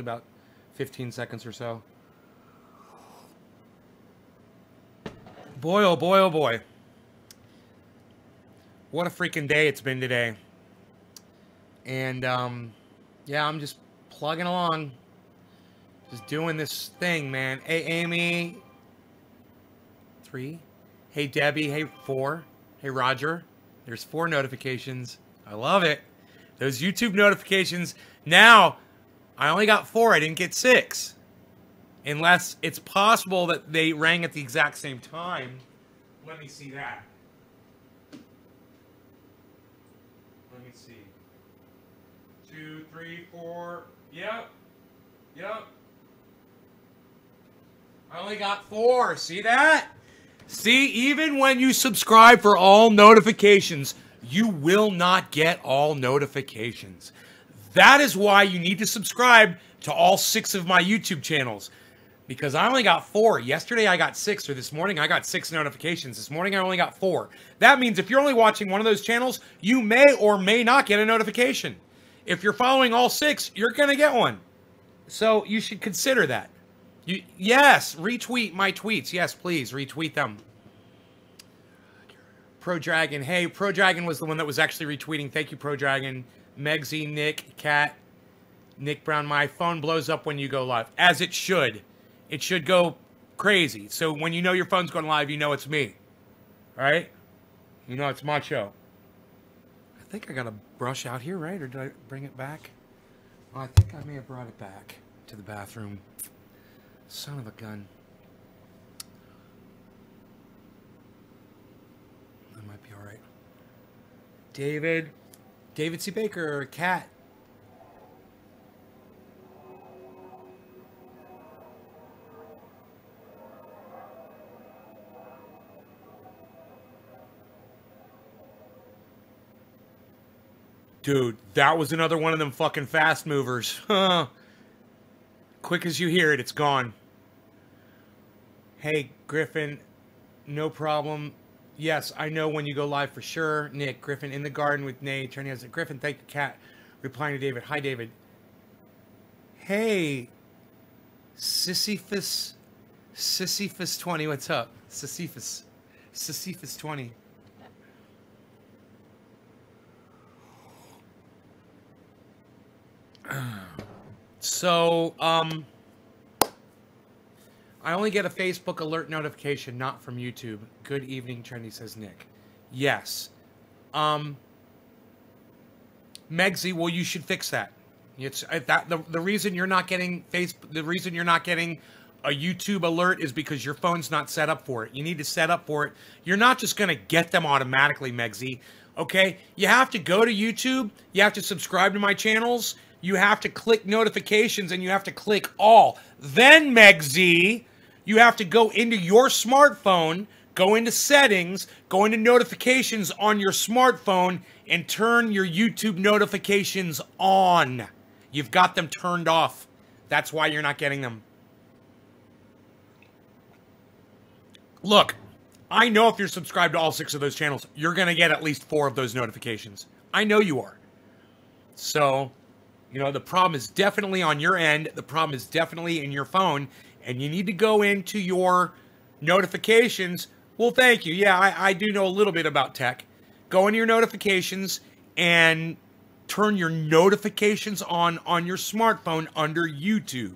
about 15 seconds or so. Boy, oh boy, oh boy. What a freaking day it's been today. And, yeah, I'm just plugging along. Just doing this thing, man. Hey, Amy. 3. Hey, Debbie. Hey, 4. Hey, Roger. There's 4 notifications. I love it. Those YouTube notifications. Now, I only got 4. I didn't get 6. Unless it's possible that they rang at the exact same time. Let me see that. Let me see. 2, 3, 4. Yep. Yep. I only got 4. See that? See, even when you subscribe for all notifications, you will not get all notifications. That is why you need to subscribe to all 6 of my YouTube channels. Because I only got 4. Yesterday I got 6, or this morning I got 6 notifications. This morning I only got 4. That means if you're only watching one of those channels, you may or may not get a notification. If you're following all 6, you're going to get one. So you should consider that. Yes, retweet my tweets. Yes, please, retweet them. Pro Dragon. Hey, Pro Dragon was the one that was actually retweeting. Thank you, Pro Dragon. Megsy, Nick, Cat, Nick Brown. My phone blows up when you go live. As it should. It should go crazy. So when you know your phone's going live, you know it's me. All right? You know it's my show. I think I got a brush out here, right? Or did I bring it back? Oh, I think I may have brought it back to the bathroom. Son of a gun. That might be all right. David C. Baker, Cat. Dude, that was another one of them fucking fast movers. Quick as you hear it, it's gone. Hey, Griffin, no problem. Yes, I know when you go live for sure. Nick, Griffin, in the garden with Nate. Trying to Griffin, thank you, Cat. Replying to David. Hi, David. Hey, Sisyphus 20, what's up? Sisyphus 20. So, I only get a Facebook alert notification, not from YouTube. Good evening, Trendy, says Nick. Yes. Megsy, well, you should fix that. It's the reason you're not getting the reason you're not getting a YouTube alert is because your phone's not set up for it. You need to set up for it. You're not just going to get them automatically, Megsy. Okay? You have to go to YouTube. You have to subscribe to my channels. You have to click notifications, and you have to click all. Then, Megsy, you have to go into your smartphone, go into settings, go into notifications on your smartphone, and turn your YouTube notifications on. You've got them turned off. That's why you're not getting them. Look, I know if you're subscribed to all 6 of those channels, you're going to get at least 4 of those notifications. I know you are. So, you know, the problem is definitely on your end. The problem is definitely in your phone. And you need to go into your notifications. Well, thank you. Yeah, I do know a little bit about tech. Go into your notifications and turn your notifications on your smartphone under YouTube.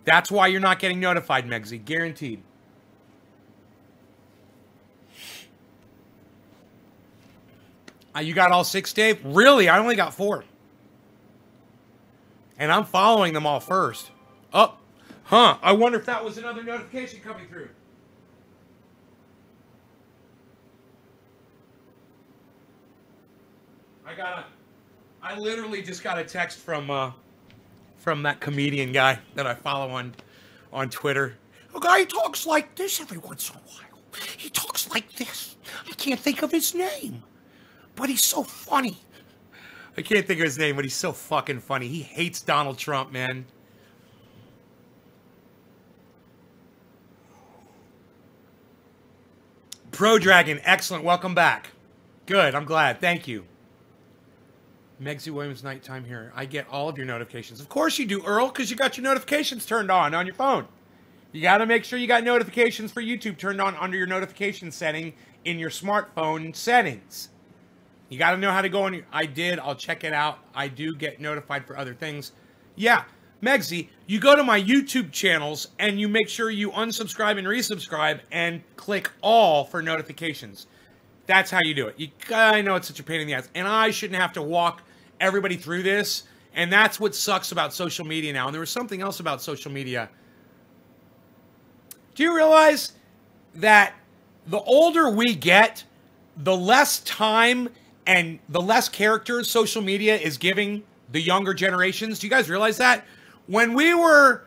That's why you're not getting notified, Megsy. Guaranteed. You got all 6, Dave? Really? I only got 4. And I'm following them all first. Oh, huh. I wonder if that was another notification coming through. I literally just got a text from that comedian guy that I follow on Twitter. A guy talks like this every once in a while. He talks like this. I can't think of his name. But he's so funny. I can't think of his name, but he's so fucking funny. He hates Donald Trump, man. Pro Dragon, excellent. Welcome back. Good, I'm glad. Thank you. Megsy Williams nighttime here. I get all of your notifications. Of course you do, Earl, because you got your notifications turned on your phone. You got to make sure you got notifications for YouTube turned on under your notification setting in your smartphone settings. You got to know how to go on. I did. I'll check it out. I do get notified for other things. Yeah, Megsy, you go to my YouTube channels and you make sure you unsubscribe and resubscribe and click all for notifications. That's how you do it. I know it's such a pain in the ass. And I shouldn't have to walk everybody through this. And that's what sucks about social media now. And there was something else about social media. Do you realize that the older we get, the less time and the less characters social media is giving the younger generations? Do you guys realize that? When we were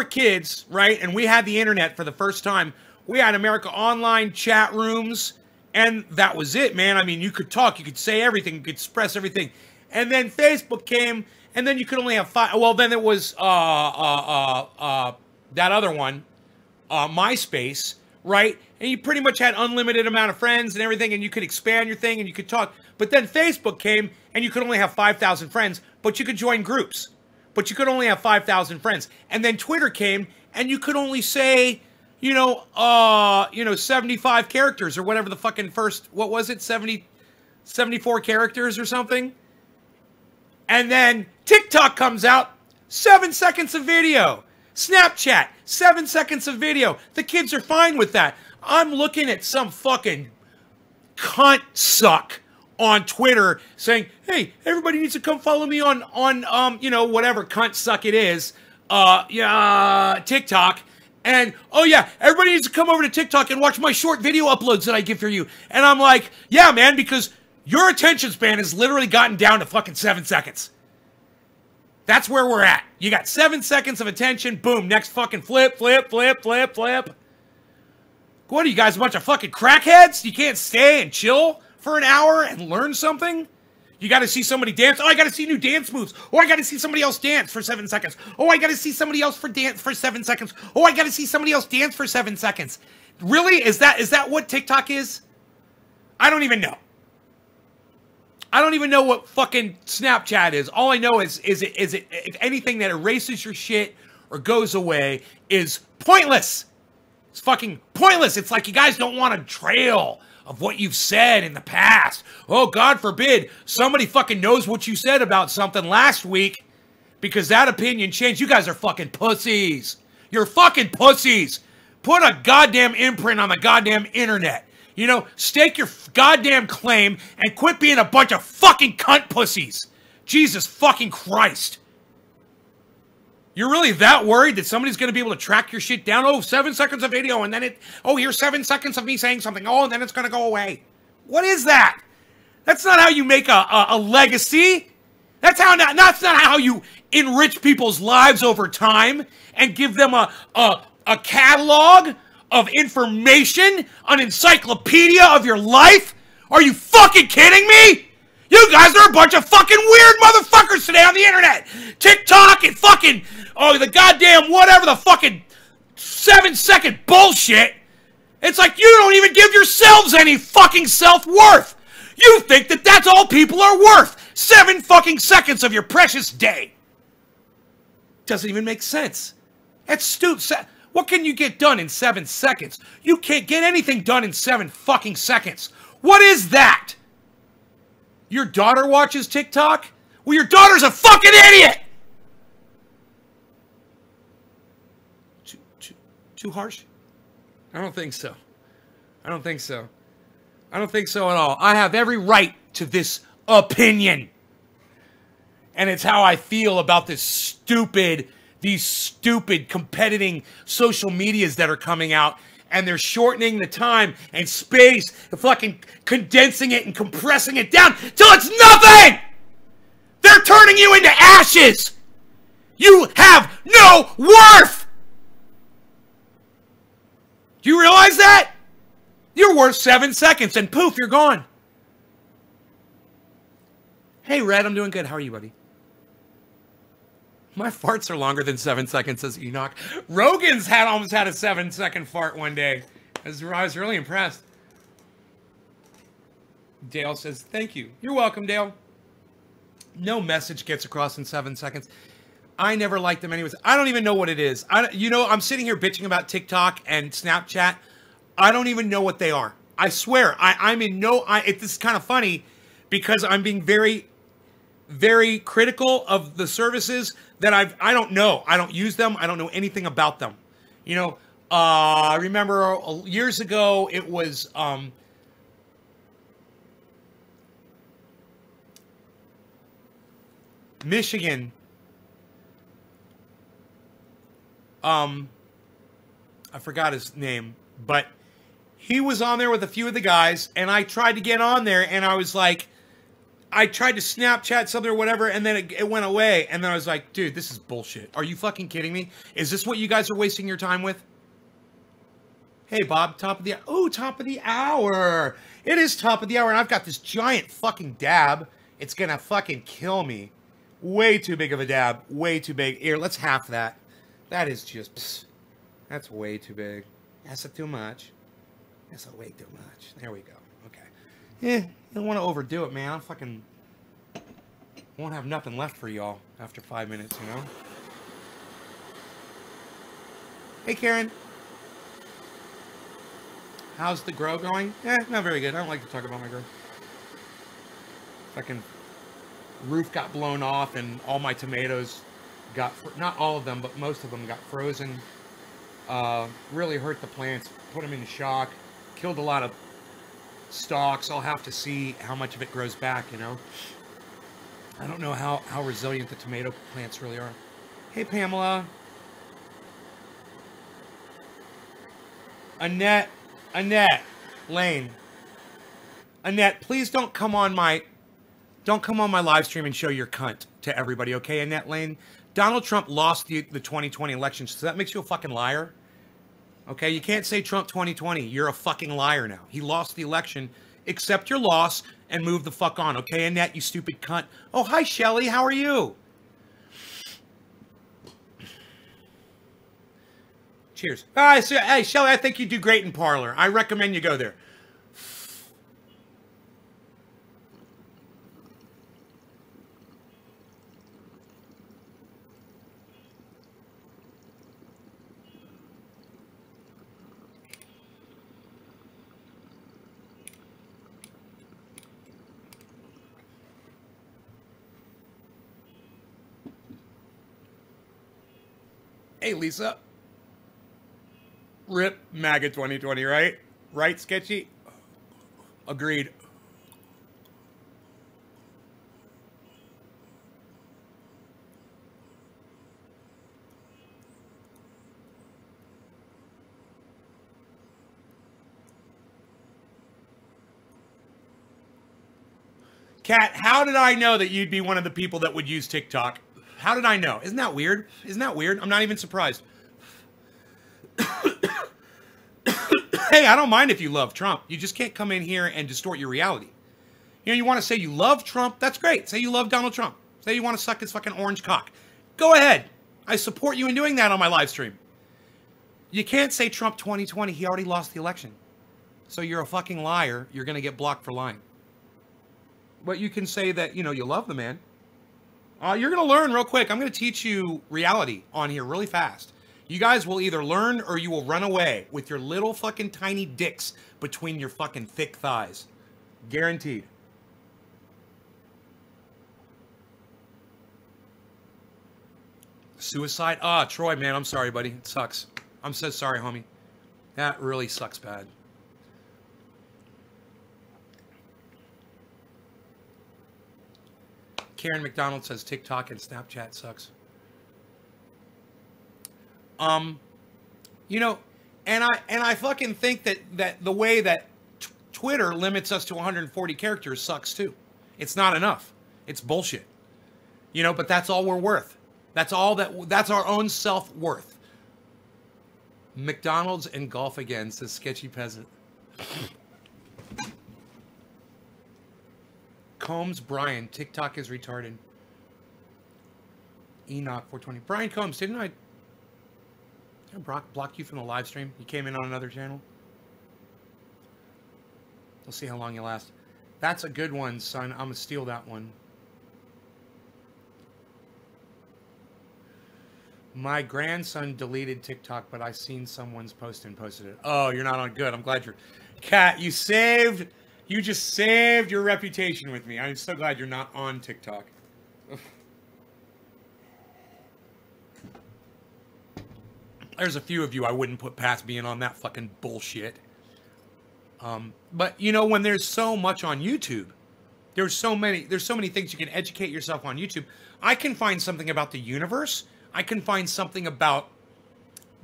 kids, right, and we had the internet for the first time, we had America Online chat rooms. And that was it, man. I mean, you could talk, you could say everything, you could express everything. And then Facebook came, and then you could only have 5. Well, then it was that other one, MySpace, right? And you pretty much had unlimited amount of friends and everything, and you could expand your thing and you could talk. But then Facebook came, and you could only have 5,000 friends, but you could join groups. But you could only have 5,000 friends. And then Twitter came, and you could only say, 75 characters or whatever the fucking first, what was it? 74 characters or something. And then TikTok comes out, 7 seconds of video. Snapchat, 7 seconds of video. The kids are fine with that. I'm looking at some fucking cunt suck on Twitter saying, hey, everybody needs to come follow me on whatever cunt suck it is, TikTok. And, oh yeah, everybody needs to come over to TikTok and watch my short video uploads that I give for you. And I'm like, yeah, man, because your attention span has literally gotten down to fucking 7 seconds. That's where we're at. You got 7 seconds of attention, boom, next fucking flip. What are you guys, a bunch of fucking crackheads? You can't stay and chill for an hour and learn something? You got to see somebody dance. Oh, I got to see new dance moves. Oh, I got to see somebody else dance for 7 seconds. Oh, I got to see somebody else dance for 7 seconds. Oh, I got to see somebody else dance for 7 seconds. Really? Is that what TikTok is? I don't even know. I don't even know what fucking Snapchat is. All I know is it if anything that erases your shit or goes away is pointless. It's fucking pointless. It's like you guys don't want a trail of what you've said in the past. Oh, God forbid somebody fucking knows what you said about something last week because that opinion changed. You guys are fucking pussies. You're fucking pussies. Put a goddamn imprint on the goddamn internet. Stake your goddamn claim and quit being a bunch of fucking cunt pussies. Jesus fucking Christ. You're really that worried that somebody's going to be able to track your shit down? Oh, 7 seconds of video, and then here's 7 seconds of me saying something. Oh, and then it's going to go away. What is that? That's not how you make a legacy. That's not how you enrich people's lives over time and give them a catalog of information, an encyclopedia of your life. Are you fucking kidding me? You guys are a bunch of fucking weird motherfuckers today on the internet. TikTok and fucking, the goddamn whatever, the fucking 7-second bullshit. It's like you don't even give yourselves any fucking self-worth. You think that that's all people are worth. 7 fucking seconds of your precious day. Doesn't even make sense. That's stupid. What can you get done in 7 seconds? You can't get anything done in 7 fucking seconds. What is that? Your daughter watches TikTok? Well, your daughter's a fucking idiot! Too harsh? I don't think so. I don't think so at all. I have every right to this opinion. And it's how I feel about these stupid competing social medias that are coming out. And they're shortening the time and space and fucking condensing it and compressing it down till it's nothing! They're turning you into ashes! You have no worth! Do you realize that? You're worth 7 seconds and poof, you're gone. Hey, Red, I'm doing good. How are you, buddy? My farts are longer than 7 seconds, says Enoch. Rogan's almost had a 7-second fart one day. I was really impressed. Dale says, thank you. You're welcome, Dale. No message gets across in 7 seconds. I never liked them anyways. I don't even know what it is. I'm sitting here bitching about TikTok and Snapchat. I don't even know what they are. I swear. I'm in no... This is kind of funny because I'm being very, very critical of the services that I don't know. I don't use them. I don't know anything about them. I remember years ago it was... Michigan... I forgot his name, but he was on there with a few of the guys, and I tried to get on there, and I was like, I tried to Snapchat something or whatever, and then it went away, and then I was like, dude, this is bullshit. Are you fucking kidding me? Is this what you guys are wasting your time with? Hey, Bob, top of the hour. It is top of the hour, and I've got this giant fucking dab. It's gonna fucking kill me. Way too big of a dab. Way too big. Here, let's half that. That is just... Psst. That's way too big. That's too much. That's way too much. There we go. Okay. You don't want to overdo it, man. I fucking won't have nothing left for y'all after 5 minutes, you know? Hey, Karen. How's the grow going? Not very good. I don't like to talk about my grow. Fucking roof got blown off and all my tomatoes got... Not all of them, but most of them got frozen. Really hurt the plants, put them into shock, killed a lot of stalks. I'll have to see how much of it grows back, you know. I don't know how resilient the tomato plants really are. Hey, Pamela. Annette, Lane. Annette, please don't come on my live stream and show your cunt to everybody, okay, Annette Lane? Donald Trump lost the 2020 election, so that makes you a fucking liar. Okay, you can't say Trump 2020. You're a fucking liar now. He lost the election. Accept your loss and move the fuck on, okay, Annette, you stupid cunt. Oh, hi, Shelly. How are you? Cheers. Hey, Shelly, I think you do great in Parlor. I recommend you go there. Hey, Lisa. Rip MAGA 2020, right? Right, Sketchy? Agreed. Kat, how did I know that you'd be one of the people that would use TikTok? How did I know? Isn't that weird? Isn't that weird? I'm not even surprised. Hey, I don't mind if you love Trump. You just can't come in here and distort your reality. You know, you want to say you love Trump? That's great. Say you love Donald Trump. Say you want to suck his fucking orange cock. Go ahead. I support you in doing that on my live stream. You can't say Trump 2020. He already lost the election. So you're a fucking liar. You're going to get blocked for lying. But you can say that, you know, you love the man. You're going to learn real quick. I'm going to teach you reality on here really fast. You guys will either learn or you will run away with your little fucking tiny dicks between your fucking thick thighs. Guaranteed. Suicide? Troy, man, I'm sorry, buddy. It sucks. I'm so sorry, homie. That really sucks bad. Karen McDonald says TikTok and Snapchat sucks. You know, and I fucking think that the way that Twitter limits us to 140 characters sucks too. It's not enough. It's bullshit. You know, but that's all we're worth. That's our own self-worth. McDonald's and golf again, says Sketchy Peasant. Combs Brian, TikTok is retarded. Enoch 420. Brian Combs, didn't I block you from the live stream? You came in on another channel? We'll see how long you last. That's a good one, son. I'm gonna steal that one. My grandson deleted TikTok, but I seen someone's post and posted it. Oh, you're not on. Good. I'm glad you're. Kat, you just saved your reputation with me. I'm so glad you're not on TikTok. There's a few of you I wouldn't put past being on that fucking bullshit. But you know, when there's so much on YouTube, there's so many things you can educate yourself on YouTube. I can find something about the universe. I can find something about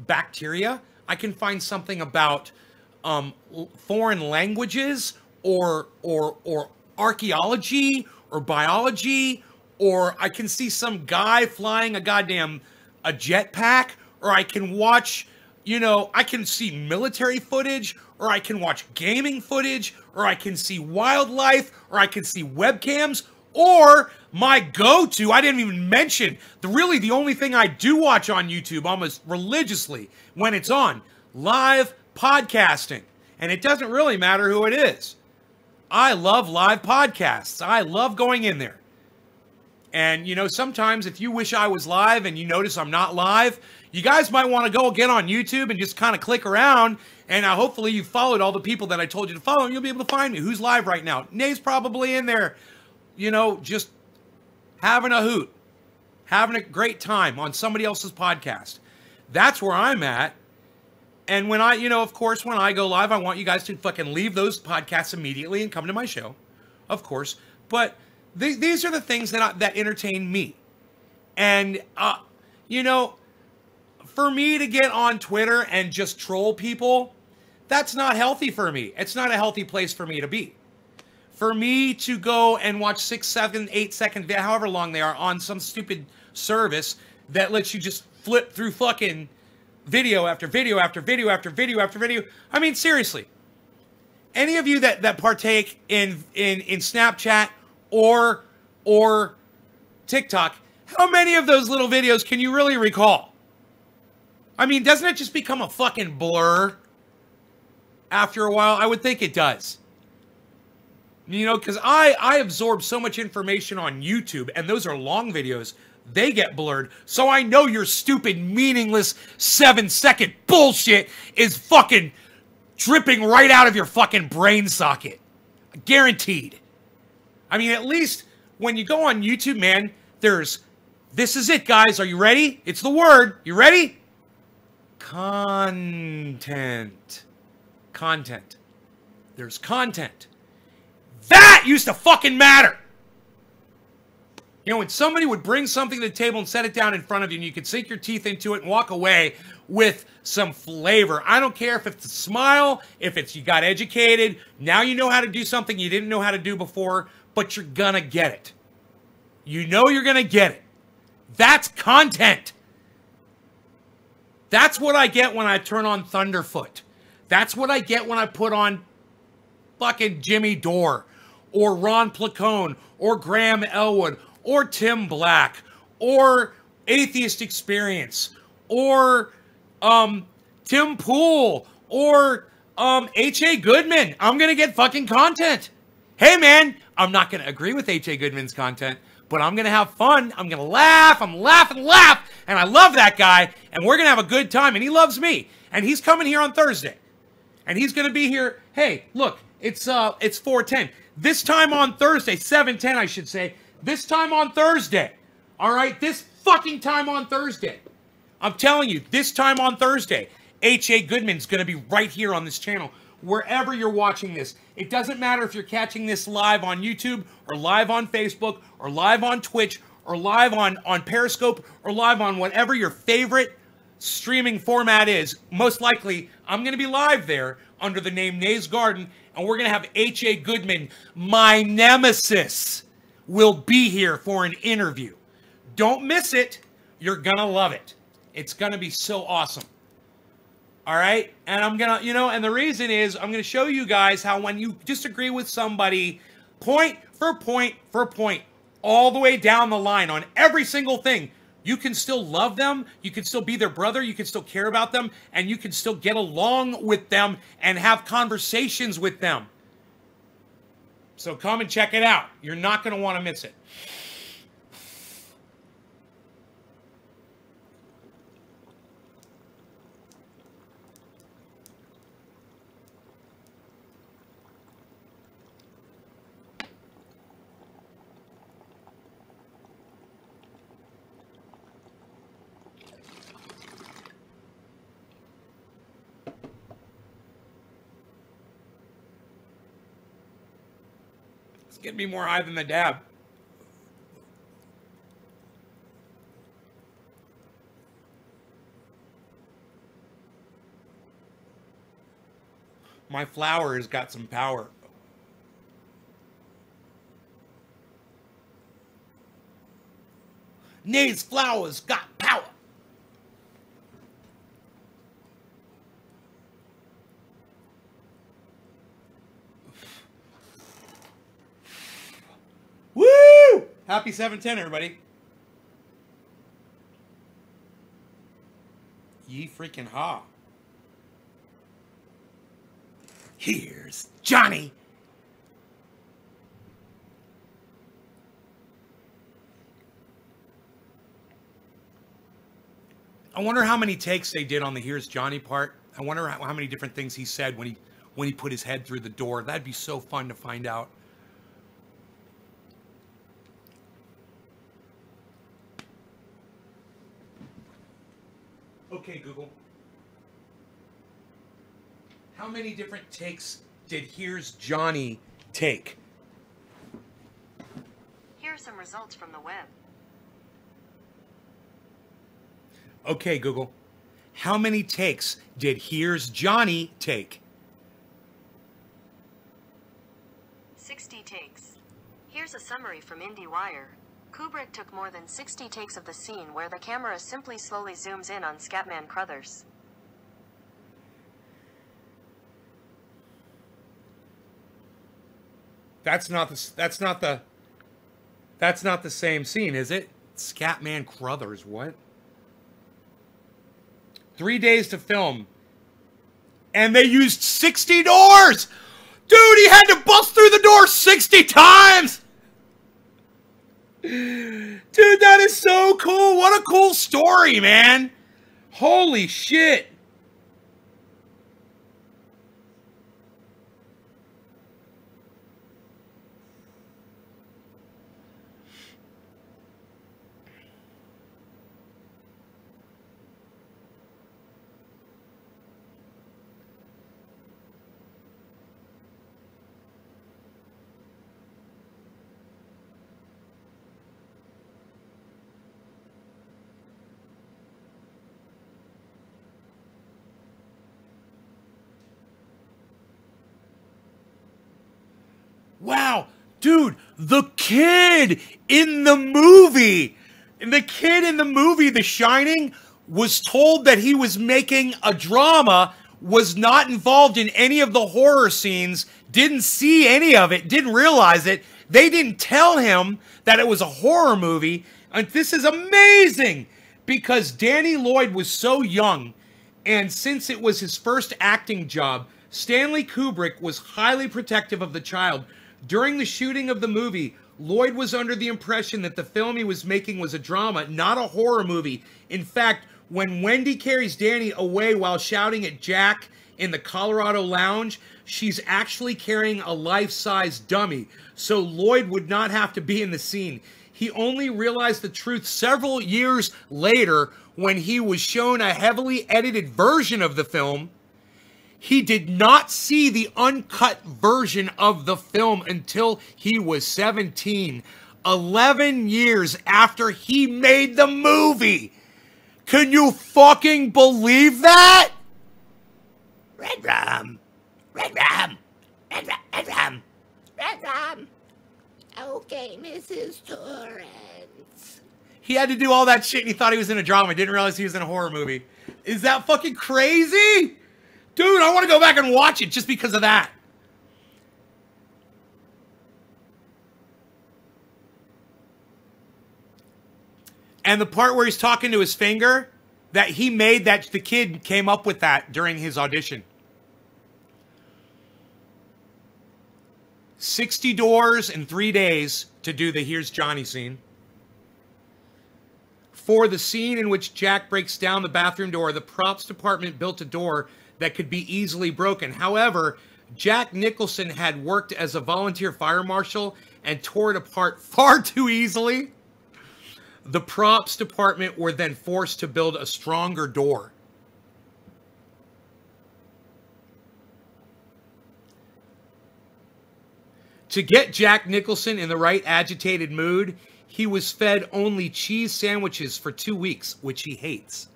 bacteria. I can find something about foreign languages or archaeology or biology, or I can see some guy flying a jetpack, or I can watch, you know, I can see military footage, or I can watch gaming footage, or I can see wildlife, or I can see webcams, or my go-to, I didn't even mention, the only thing I do watch on YouTube almost religiously when it's on, live podcasting. And it doesn't really matter who it is. I love live podcasts. I love going in there. And, you know, sometimes if you wish I was live and you notice I'm not live, you guys might want to go get on YouTube and just kind of click around. And hopefully you followed all the people that I told you to follow, and you'll be able to find me. Who's live right now? Nay's probably in there, you know, just having a hoot, having a great time on somebody else's podcast. That's where I'm at. And when of course, when I go live, I want you guys to fucking leave those podcasts immediately and come to my show, of course. But these are the things that entertain me. And, you know, for me to get on Twitter and just troll people, that's not healthy for me. It's not a healthy place for me to be. For me to go and watch 6, 7, 8 second, however long they are, on some stupid service that lets you just flip through fucking video after video after video after video after video. I mean, seriously. Any of you that partake in Snapchat or TikTok, how many of those little videos can you really recall? I mean, doesn't it just become a fucking blur after a while? I would think it does. You know, because I absorb so much information on YouTube, and those are long videos. They get blurred. So I know your stupid, meaningless 7-second bullshit is fucking dripping right out of your fucking brain socket. Guaranteed. I mean, at least when you go on YouTube, man, this is it, guys. Are you ready? It's the word. You ready? Content. Content. There's content. That used to fucking matter. You know, when somebody would bring something to the table and set it down in front of you, and you could sink your teeth into it and walk away with some flavor. I don't care if it's a smile, if it's you got educated, now you know how to do something you didn't know how to do before, but you're gonna get it. You know you're gonna get it. That's content. That's what I get when I turn on Thunderfoot. That's what I get when I put on fucking Jimmy Dore, or Ron Placone, or Graham Elwood, or Tim Black, or Atheist Experience, or Tim Pool, or H.A. Goodman. I'm going to get fucking content. Hey, man, I'm not going to agree with H.A. Goodman's content, but I'm going to have fun. I'm going to laugh. I'm laugh, and I love that guy, and we're going to have a good time, and he loves me, and he's coming here on Thursday, and he's going to be here. Hey, look, it's 4:10. This time on Thursday, 7:10, I should say. This time on Thursday. All right? This fucking time on Thursday. I'm telling you, this time on Thursday, H.A. Goodman's going to be right here on this channel, wherever you're watching this. It doesn't matter if you're catching this live on YouTube, or live on Facebook, or live on Twitch, or live on Periscope, or live on whatever your favorite streaming format is. Most likely, I'm going to be live there under the name Nay's Garden, and we're going to have H.A. Goodman, my nemesis, will be here for an interview. Don't miss it. You're going to love it. It's going to be so awesome. All right? And I'm going to, you know, and the reason is I'm going to show you guys how when you disagree with somebody, point for point for point, all the way down the line on every single thing, you can still love them, you can still be their brother, you can still care about them, and you can still get along with them and have conversations with them. So come and check it out. You're not going to want to miss it. Get me more high than the dab. My flower has got some power. Nate's flower's got power. Woo! Happy 710, everybody. Ye freaking ha. Here's Johnny. I wonder how many takes they did on the Here's Johnny part. I wonder how many different things he said when he put his head through the door. That'd be so fun to find out. Okay, Google. How many different takes did Here's Johnny take? Here are some results from the web. Okay, Google. How many takes did Here's Johnny take? 60 takes. Here's a summary from IndieWire. Kubrick took more than 60 takes of the scene where the camera simply slowly zooms in on Scatman Crothers. That's not the same scene, is it? Scatman Crothers, what? 3 days to film. And they used 60 doors! Dude, he had to bust through the door 60 times! Dude, that is so cool. What a cool story, man. Holy shit. Wow, dude, the kid in the movie, The Shining, was told that he was making a drama, was not involved in any of the horror scenes, didn't see any of it, didn't realize it. They didn't tell him that it was a horror movie. And this is amazing because Danny Lloyd was so young, and since it was his first acting job, Stanley Kubrick was highly protective of the child. During the shooting of the movie, Lloyd was under the impression that the film he was making was a drama, not a horror movie. In fact, when Wendy carries Danny away while shouting at Jack in the Colorado lounge, she's actually carrying a life-size dummy, so Lloyd would not have to be in the scene. He only realized the truth several years later when he was shown a heavily edited version of the film. He did not see the uncut version of the film until he was 17, 11 years after he made the movie. Can you fucking believe that? Red rum, red rum, red rum, red rum, red rum. Okay, Mrs. Torrance. He had to do all that shit and he thought he was in a drama. He didn't realize he was in a horror movie. Is that fucking crazy? Dude, I want to go back and watch it just because of that. And the part where he's talking to his finger, that he made that, the kid came up with that during his audition. 60 doors in 3 days to do the Here's Johnny scene. For the scene in which Jack breaks down the bathroom door, the props department built a door that could be easily broken. However, Jack Nicholson had worked as a volunteer fire marshal and tore it apart far too easily. The props department were then forced to build a stronger door. To get Jack Nicholson in the right agitated mood, he was fed only cheese sandwiches for 2 weeks, which he hates.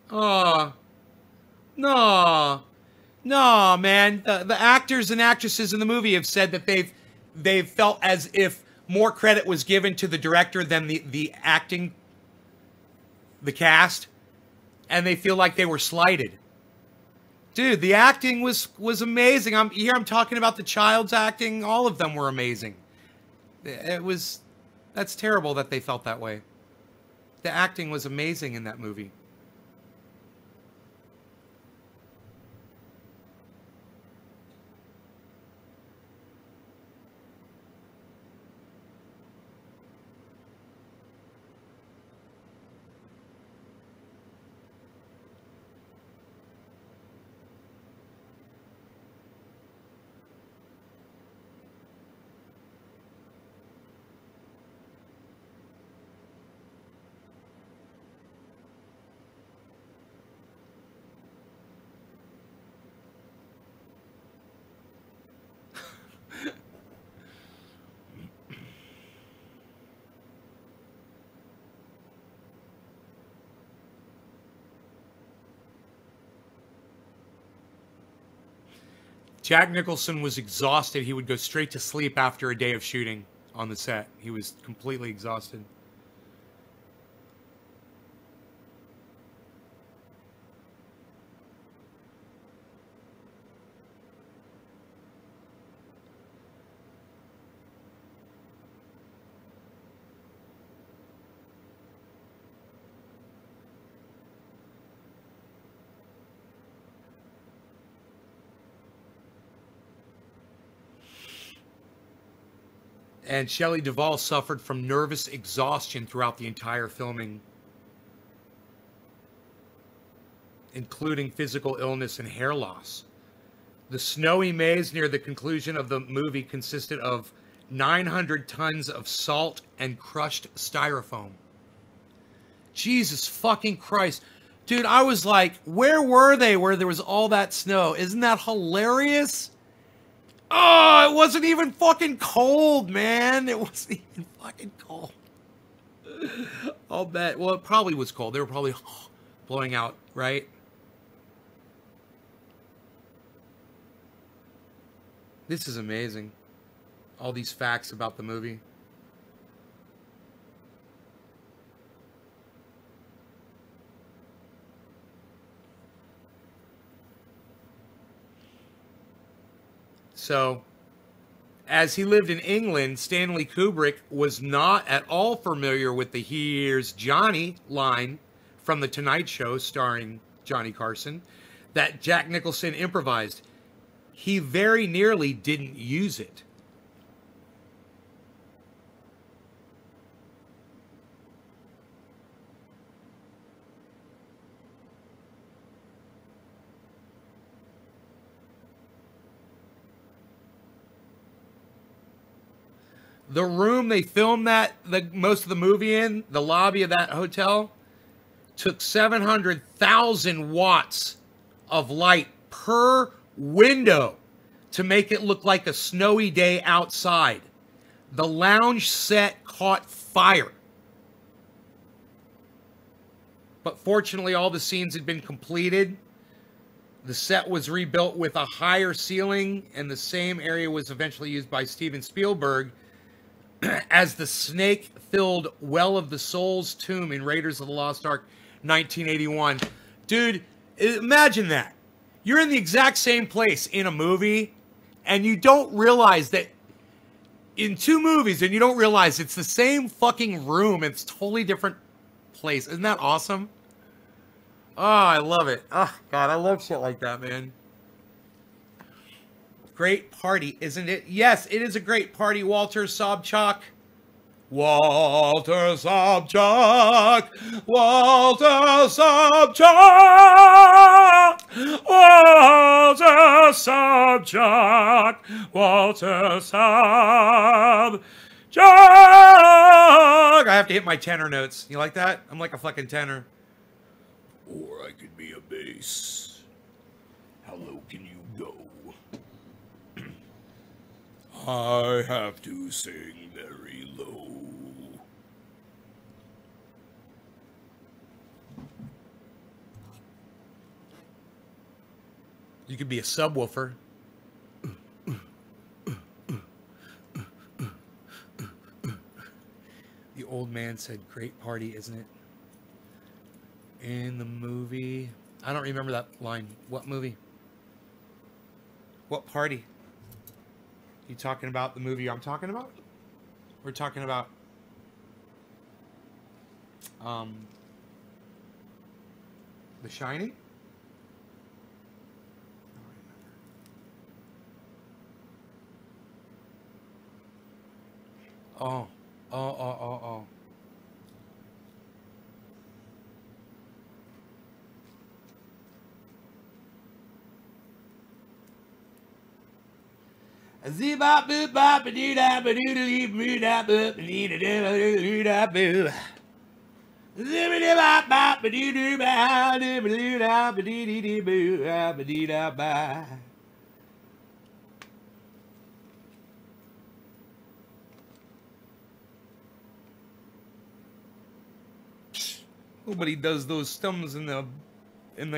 Oh, no, no, man. The actors and actresses in the movie have said that they've felt as if more credit was given to the director than the acting, the cast, and they feel like they were slighted. Dude, the acting was amazing. I'm talking about the child's acting. All of them were amazing. That's terrible that they felt that way. The acting was amazing in that movie. Jack Nicholson was exhausted. He would go straight to sleep after a day of shooting on the set. He was completely exhausted. And Shelley Duvall suffered from nervous exhaustion throughout the entire filming, including physical illness and hair loss. The snowy maze near the conclusion of the movie consisted of 900 tons of salt and crushed styrofoam. Jesus fucking Christ. Dude, I was like, where were they where there was all that snow? Isn't that hilarious? Oh, it wasn't even fucking cold, man. It wasn't even fucking cold. I'll bet. Well, it probably was cold. They were probably blowing out, right? This is amazing. All these facts about the movie. So, as he lived in England, Stanley Kubrick was not at all familiar with the "Here's Johnny" line from The Tonight Show starring Johnny Carson that Jack Nicholson improvised. He very nearly didn't use it. The room they filmed most of the movie in, the lobby of that hotel, took 700,000 watts of light per window to make it look like a snowy day outside. The lounge set caught fire. But fortunately, all the scenes had been completed. The set was rebuilt with a higher ceiling, and the same area was eventually used by Steven Spielberg as the snake-filled Well of the Soul's tomb in Raiders of the Lost Ark 1981. Dude, imagine that. You're in the exact same place in a movie, and you don't realize that in two movies, and you don't realize it's the same fucking room. It's totally different place. Isn't that awesome? Oh, I love it. Oh, God, I love shit like that, man. Great party, isn't it? Yes, it is a great party, Walter Sobchak. Walter Sobchak! Walter Sobchak! Walter Sobchak! Walter Sobchak! I have to hit my tenor notes. You like that? I'm like a fucking tenor. Or I could be a bass. How low can you go? I have to sing very low. You could be a subwoofer. The old man said, "Great party, isn't it?" In the movie. I don't remember that line. What movie? What party? You talking about the movie I'm talking about? We're talking about The Shining? Oh. Oh. Zee-bop, boop, bop, ba-doo-da, ba-doo-da-dee, boo-da, boop, ba-dee-da-dee, boo. Zee-ba-dee-bop, bop, ba-doo-doo-ba, doo-ba-doo-da, ba-dee-dee-dee, boo, ba-dee-da-ba. Nobody does those stems in the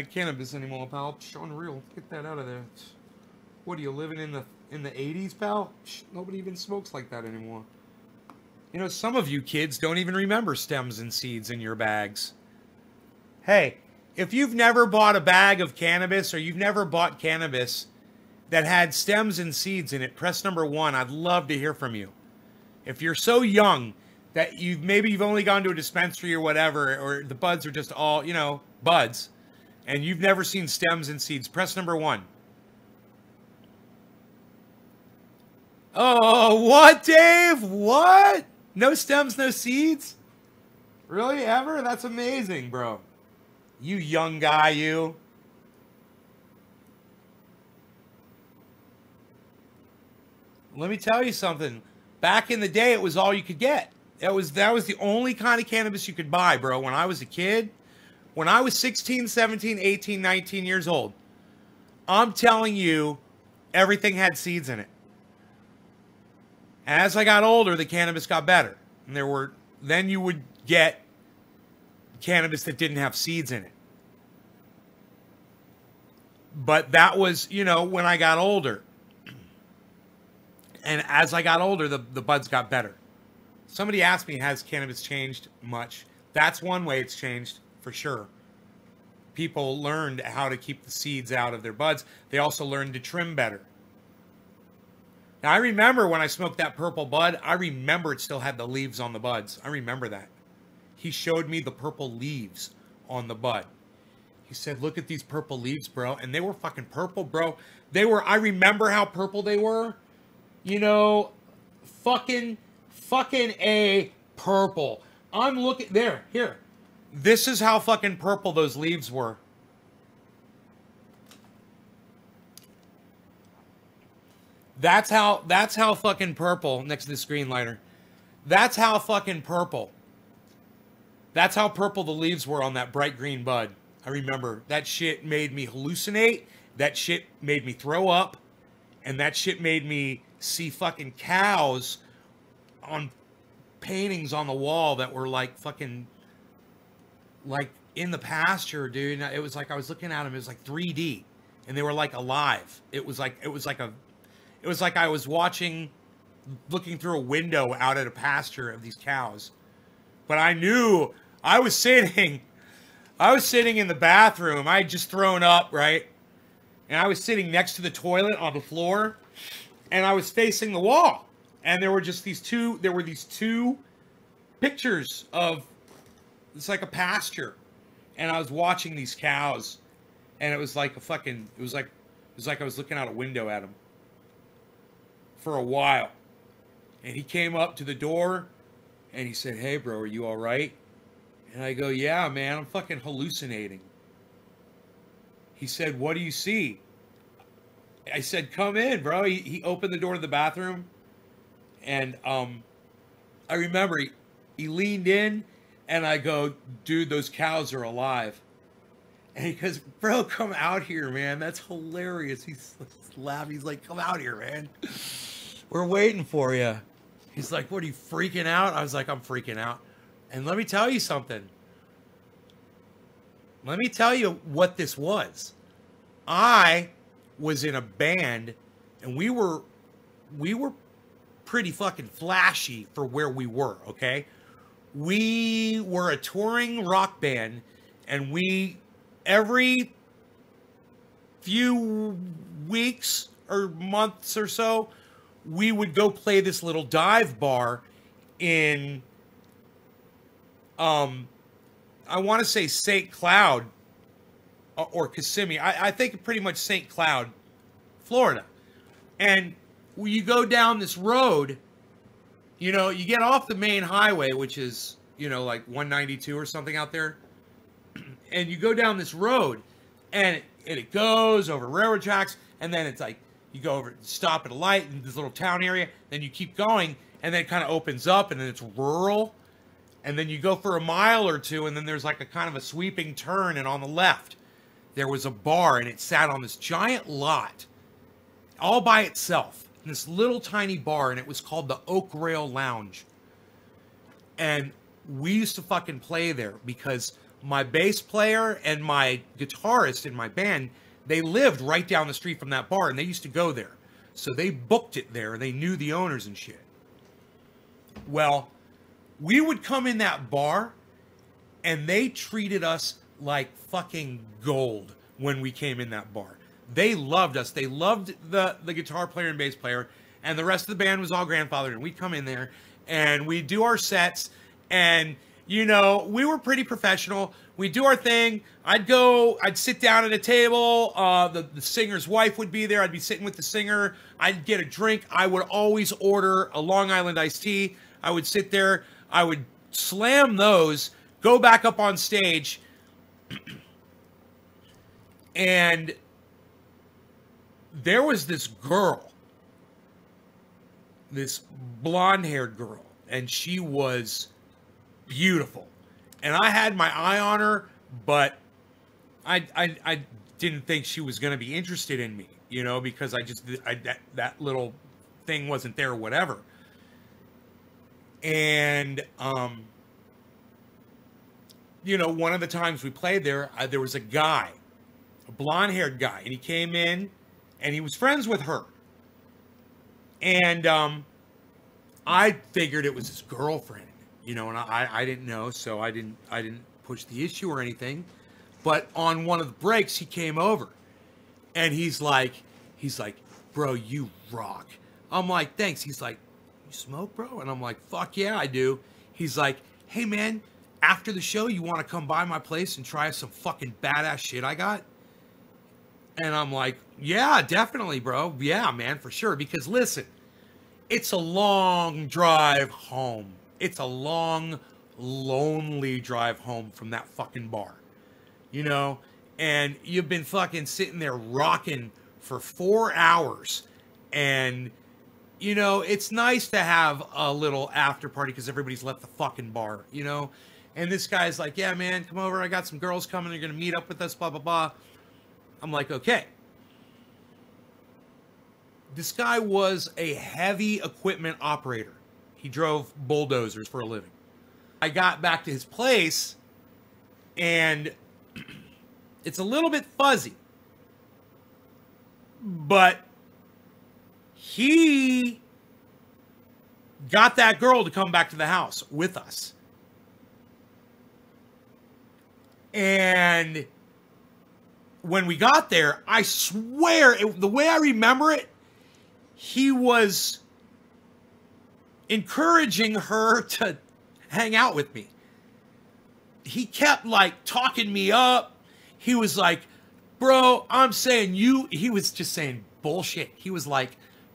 cannabis anymore, pal. Unreal. Get that out of there. What are you living in the 80s, pal? Nobody even smokes like that anymore. You know, some of you kids don't even remember stems and seeds in your bags. Hey, if you've never bought a bag of cannabis or you've never bought cannabis that had stems and seeds in it, press number 1. I'd love to hear from you. If you're so young that you've only gone to a dispensary or whatever, or the buds are just all, you know, buds, and you've never seen stems and seeds, press number 1. Oh, what, Dave? What? No stems, no seeds? Really? Ever? That's amazing, bro. You young guy, you. Let me tell you something. Back in the day, it was all you could get. That was the only kind of cannabis you could buy, bro. When I was a kid, when I was 16, 17, 18, 19 years old, I'm telling you, everything had seeds in it. As I got older, the cannabis got better. And then you would get cannabis that didn't have seeds in it. But that was, you know, when I got older. And as I got older, the buds got better. Somebody asked me, has cannabis changed much? That's one way it's changed, for sure. People learned how to keep the seeds out of their buds. They also learned to trim better. Now, I remember when I smoked that purple bud, I remember it still had the leaves on the buds. I remember that. He showed me the purple leaves on the bud. He said, look at these purple leaves, bro. And they were fucking purple, bro. I remember how purple they were. You know, fucking A purple. I'm looking, here. This is how fucking purple those leaves were. That's how fucking purple, next to the screen lighter. That's how fucking purple. That's how purple the leaves were on that bright green bud. I remember. That shit made me hallucinate. That shit made me throw up. And that shit made me see fucking cows on paintings on the wall that were like fucking, like in the pasture, dude. It was like I was looking at them. It was like 3D. And they were like alive. It was like I was looking through a window out at a pasture of these cows. But I knew I was sitting in the bathroom. I had just thrown up, right? And I was sitting next to the toilet on the floor, and I was facing the wall. And there were these two pictures of, it's like a pasture. And I was watching these cows, and it was like I was looking out a window at them for a while. And he came up to the door and he said, hey bro, are you all right? And I go, yeah, man, I'm fucking hallucinating. He said, what do you see? I said, come in, bro. He opened the door to the bathroom. And I remember he leaned in and I go, dude, those cows are alive. And he goes, bro, come out here, man. That's hilarious. He's laughing. He's like, come out here, man. We're waiting for you. He's like, what, are you freaking out? I was like, I'm freaking out. And let me tell you something. Let me tell you what this was. I was in a band, and we were pretty fucking flashy for where we were, okay? We were a touring rock band, and every few weeks or months or so, we would go play this little dive bar in, I want to say St. Cloud or Kissimmee. I think pretty much St. Cloud, Florida. And when you go down this road, you know, you get off the main highway, which is, you know, like 192 or something out there. And you go down this road, and it goes over railroad tracks, and then it's like, you go over, stop at a light in this little town area, then you keep going, and then it kind of opens up, and then it's rural. And then you go for a mile or two, and then there's like a kind of a sweeping turn, and on the left, there was a bar, and it sat on this giant lot, all by itself, in this little tiny bar, and it was called the Oak Rail Lounge. And we used to fucking play there because my bass player and my guitarist in my band, they lived right down the street from that bar, and they used to go there. So they booked it there. They knew the owners and shit. Well, we would come in that bar, and they treated us like fucking gold when we came in that bar. They loved us. They loved the guitar player and bass player, and the rest of the band was all grandfathered. And we'd come in there, and we'd do our sets, and you know, we were pretty professional. We'd do our thing. I'd sit down at a table. The singer's wife would be there. I'd be sitting with the singer. I'd get a drink. I would always order a Long Island iced tea. I would sit there. I would slam those, go back up on stage, and there was this girl, this blonde-haired girl, and she was beautiful, and I had my eye on her, but I didn't think she was going to be interested in me, you know, because that little thing wasn't there or whatever. And you know, one of the times we played there, there was a guy, a blonde-haired guy, and he came in, and he was friends with her, and I figured it was his girlfriend. You know, and I didn't know, so I didn't push the issue or anything. But on one of the breaks, he came over, and he's like, bro, you rock. I'm like, thanks. He's like, you smoke, bro? And I'm like, fuck yeah, I do. He's like, hey man, after the show, you want to come by my place and try some fucking badass shit I got? And I'm like, yeah, definitely, bro. Yeah, man, for sure. Because listen, it's a long drive home. It's a long, lonely drive home from that fucking bar, you know, and you've been fucking sitting there rocking for 4 hours, and, you know, it's nice to have a little after party because everybody's left the fucking bar, you know, and this guy's like, yeah, man, come over, I got some girls coming, they're going to meet up with us, blah, blah, blah. I'm like, okay. This guy was a heavy equipment operator. He drove bulldozers for a living. I got back to his place, and it's a little bit fuzzy, but he got that girl to come back to the house with us. And when we got there, I swear, the way I remember it, he was encouraging her to hang out with me. He kept like talking me up. He was like, bro, I'm saying he was just saying bullshit. He was like,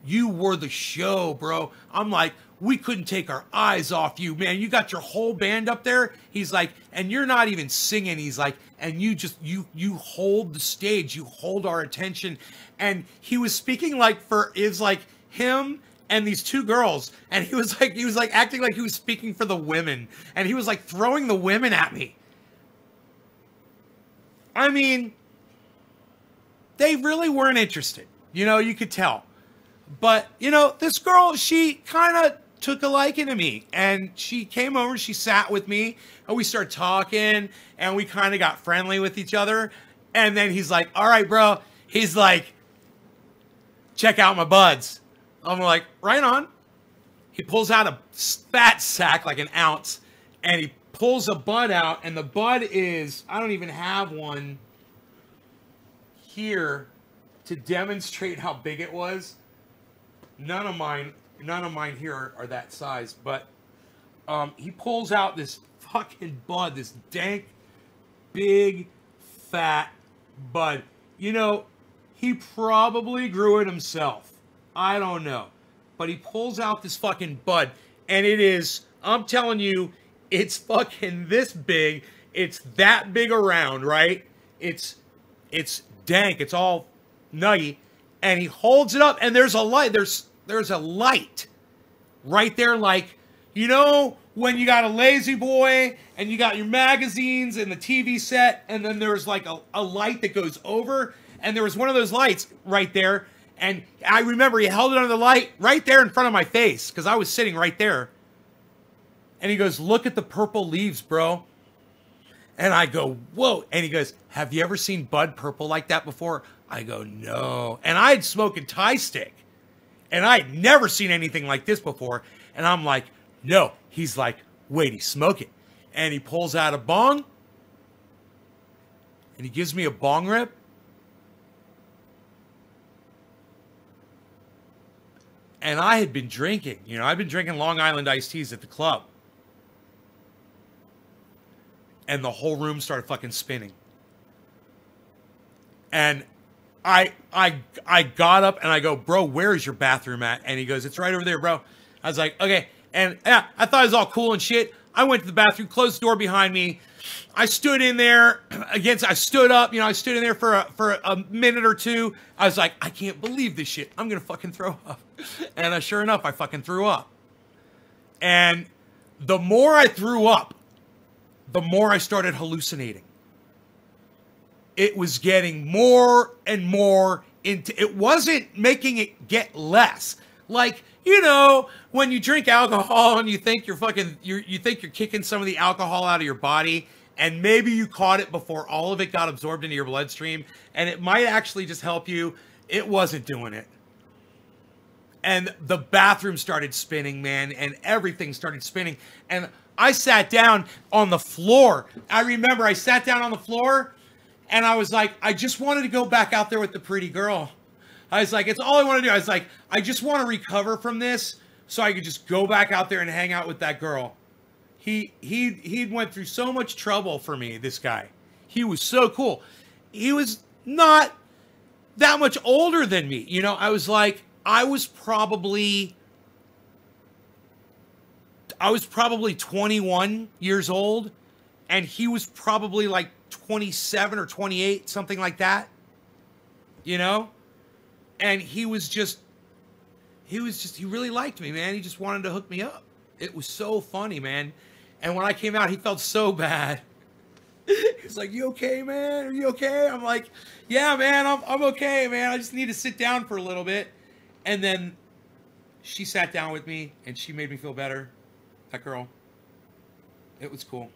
you were the show, bro. I'm like, we couldn't take our eyes off you, man. You got your whole band up there. He's like, and you're not even singing. He's like, and you just, you hold the stage. You hold our attention. And he was speaking like it's like him and these two girls. And he was like acting like he was speaking for the women. And he was like throwing the women at me. I mean, they really weren't interested. You know, you could tell. But, you know, this girl, she kind of took a liking to me. And she came over, she sat with me, and we started talking, and we kind of got friendly with each other. And then he's like, all right, bro. He's like, check out my buds. I'm like, right on. He pulls out a fat sack, like an ounce, and he pulls a bud out, and the bud is, I don't even have one here to demonstrate how big it was. None of mine here are that size, but he pulls out this fucking bud, this dank, big, fat bud. You know, he probably grew it himself. I don't know. But he pulls out this fucking bud, and it is, I'm telling you, it's fucking this big. It's that big around, right? It's dank. It's all nutty. And he holds it up, and there's a light. There's a light right there, like, you know, when you got a Lazy Boy, and you got your magazines and the TV set, and then there's like a light that goes over, and there was one of those lights right there. And I remember he held it under the light right there in front of my face, because I was sitting right there. And he goes, look at the purple leaves, bro. And I go, whoa. And he goes, have you ever seen bud purple like that before? I go, no. And I had smoked a Thai stick. And I had never seen anything like this before. And I'm like, no. He's like, wait, he's smoking. And he pulls out a bong. And he gives me a bong rip. And I had been drinking. You know, I've been drinking Long Island iced teas at the club. And the whole room started fucking spinning. And I got up and I go, bro, where is your bathroom at? And he goes, it's right over there, bro. I was like, okay. And yeah, I thought it was all cool and shit. I went to the bathroom, closed the door behind me. I stood in there I stood up, you know, I stood in there for a minute or two. I was like, I can't believe this shit. I'm going to fucking throw up. And sure enough, I fucking threw up. And the more I threw up, the more I started hallucinating. It was getting more and more into, it wasn't making it get less. Like, you know, when you drink alcohol and you think you're fucking, you think you're kicking some of the alcohol out of your body, and maybe you caught it before all of it got absorbed into your bloodstream, and it might actually just help you. It wasn't doing it. And the bathroom started spinning, man, and everything started spinning. And I sat down on the floor. I remember I sat down on the floor, and I was like, I just wanted to go back out there with the pretty girl. I was like, it's all I want to do. I was like, I just want to recover from this so I could just go back out there and hang out with that girl. He went through so much trouble for me, this guy. He was so cool. He was not that much older than me. You know, I was probably 21 years old, and he was probably like 27 or 28, something like that. You know? And he really liked me, man. He just wanted to hook me up. It was so funny, man. And when I came out, he felt so bad. He's like, you okay, man? Are you okay? I'm like, yeah, man, I'm okay, man. I just need to sit down for a little bit. And then she sat down with me, and she made me feel better. That girl. It was cool.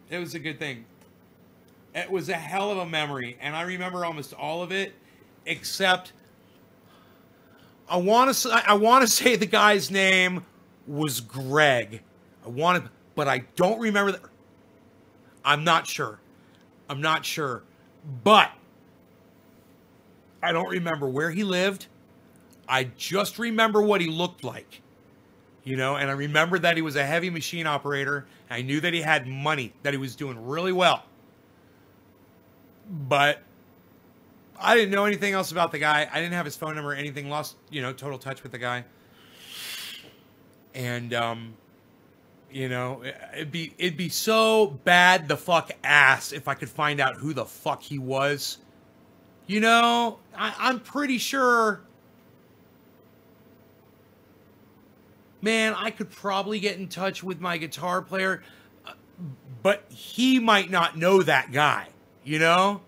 It was a good thing. It was a hell of a memory. And I remember almost all of it, except I want to say the guy's name was Greg. But I don't remember. I'm not sure. But I don't remember where he lived. I just remember what he looked like. You know, and I remember that he was a heavy machine operator. I knew that he had money, that he was doing really well. But I didn't know anything else about the guy. I didn't have his phone number or anything. Lost, you know, total touch with the guy. And, you know, it'd be so bad the fuck ass if I could find out who the fuck he was. You know, I'm pretty sure, man, I could probably get in touch with my guitar player, but he might not know that guy. You know?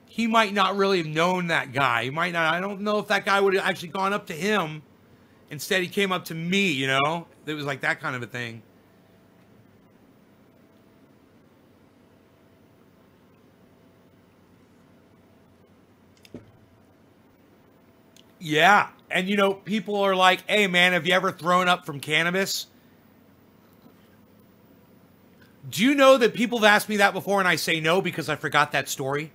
He might not really have known that guy. He might not. I don't know if that guy would have actually gone up to him. Instead, he came up to me, you know? It was like that kind of a thing. Yeah. And, you know, people are like, hey, man, have you ever thrown up from cannabis? Do you know that people have asked me that before and I say no because I forgot that story?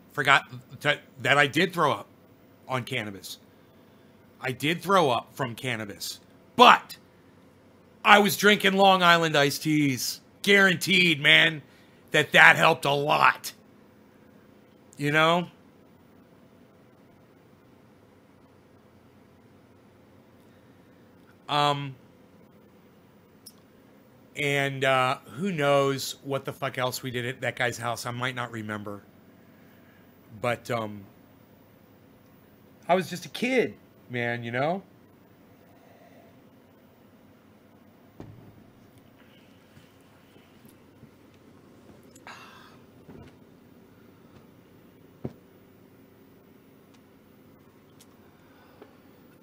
That I did throw up on cannabis. I did throw up from cannabis. But I was drinking Long Island iced teas. Guaranteed, man, that helped a lot. You know? And who knows what the fuck else we did at that guy's house. I might not remember. But I was just a kid, man, you know?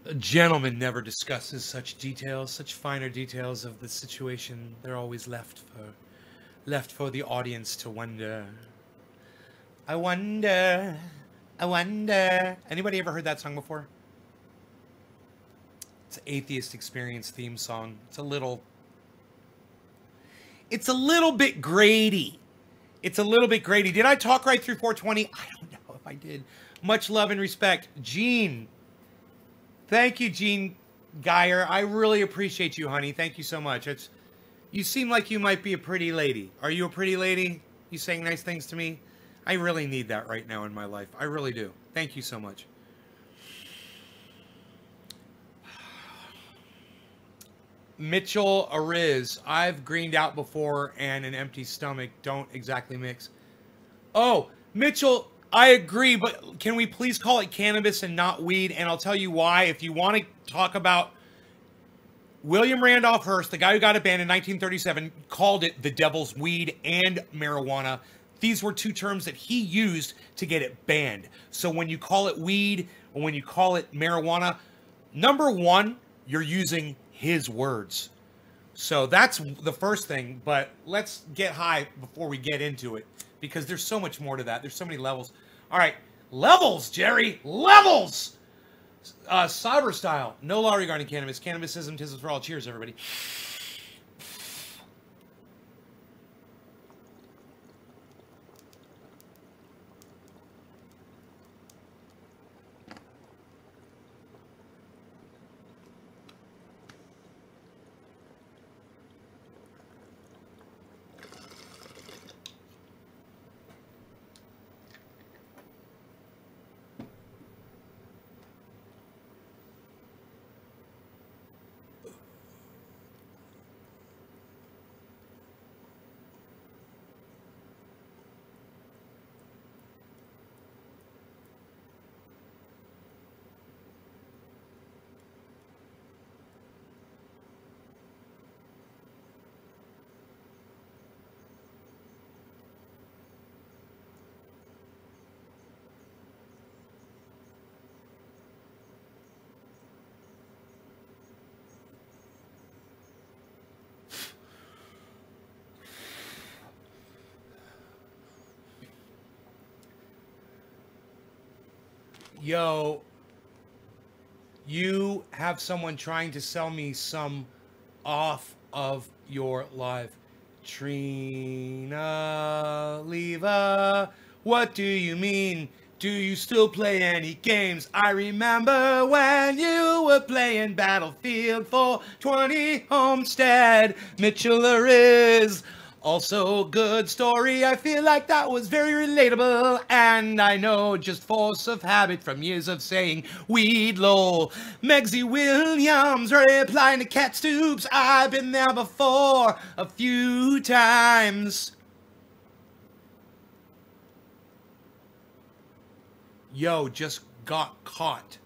A gentleman never discusses such details, such finer details of the situation. They're always left for the audience to wonder. I wonder. Anybody ever heard that song before? It's an Atheist Experience theme song. It's a little bit Grady. It's a little bit Grady. Did I talk right through 420? I don't know if I did. Much love and respect. Gene. Thank you, Gene Geyer. I really appreciate you, honey. Thank you so much. You seem like you might be a pretty lady. Are you a pretty lady? You saying nice things to me? I really need that right now in my life. I really do. Thank you so much. Mitchell Ariz. I've greened out before and an empty stomach don't exactly mix. Oh, Mitchell, I agree, but can we please call it cannabis and not weed? And I'll tell you why. If you want to talk about William Randolph Hearst, the guy who got it banned in 1937, called it the devil's weed and marijuana. These were two terms that he used to get it banned. So when you call it weed or when you call it marijuana, number one, you're using his words. So that's the first thing, but let's get high before we get into it because there's so much more to that. There's so many levels. All right, levels, Jerry, levels! Cyber style, no law regarding cannabis. Cannabisism, tism for all. Cheers, everybody. Yo, you have someone trying to sell me some off of your live. Trina Leva, what do you mean? Do you still play any games? I remember when you were playing Battlefield 420 Homestead. Mitchell is also good story. I feel like that was very relatable. And I know just force of habit from years of saying weed lol. Megsy Williams replying to Cat Stoops. I've been there before a few times. Yo, just got caught.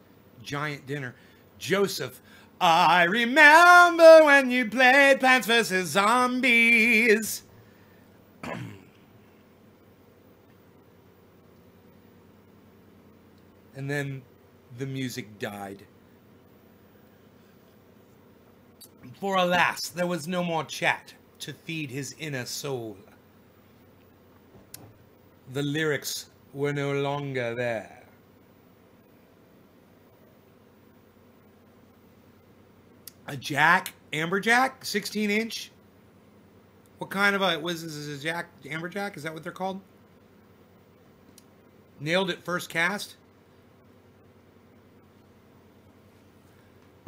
Giant dinner. Joseph, I remember when you played Plants vs. Zombies. And then the music died. For alas, there was no more chat to feed his inner soul. The lyrics were no longer there. A jack, amberjack, 16-inch. What kind of a was this? A jack, amberjack? Is that what they're called? Nailed it first cast.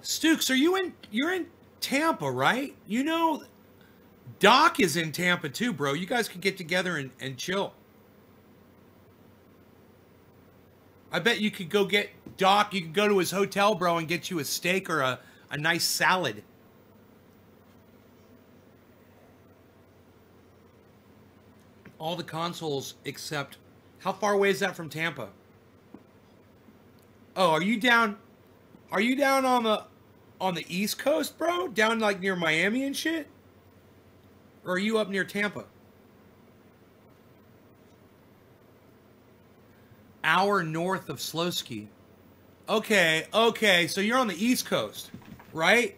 Stukes, are you in? You're in Tampa, right? You know, Doc is in Tampa too, bro. You guys could get together and chill. I bet you could go get Doc. You could go to his hotel, bro, and get you a steak or a nice salad. All the consoles except, how far away is that from Tampa? Oh, are you down on the East Coast, bro? Down like near Miami and shit? Or are you up near Tampa? Hour north of Slowski. Okay, okay, so you're on the East Coast, right?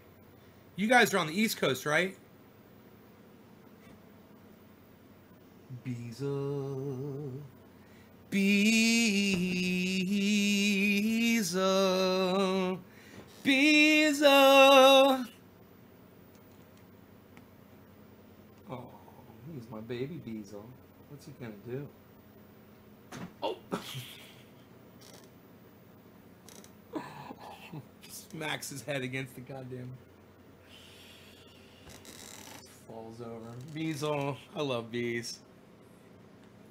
You guys are on the East Coast, right? Beezle. Beezle. Beezle. Oh, he's my baby Beezle. What's he gonna do? Oh! Smacks his head against the goddamn. Falls over. Beezle. I love bees.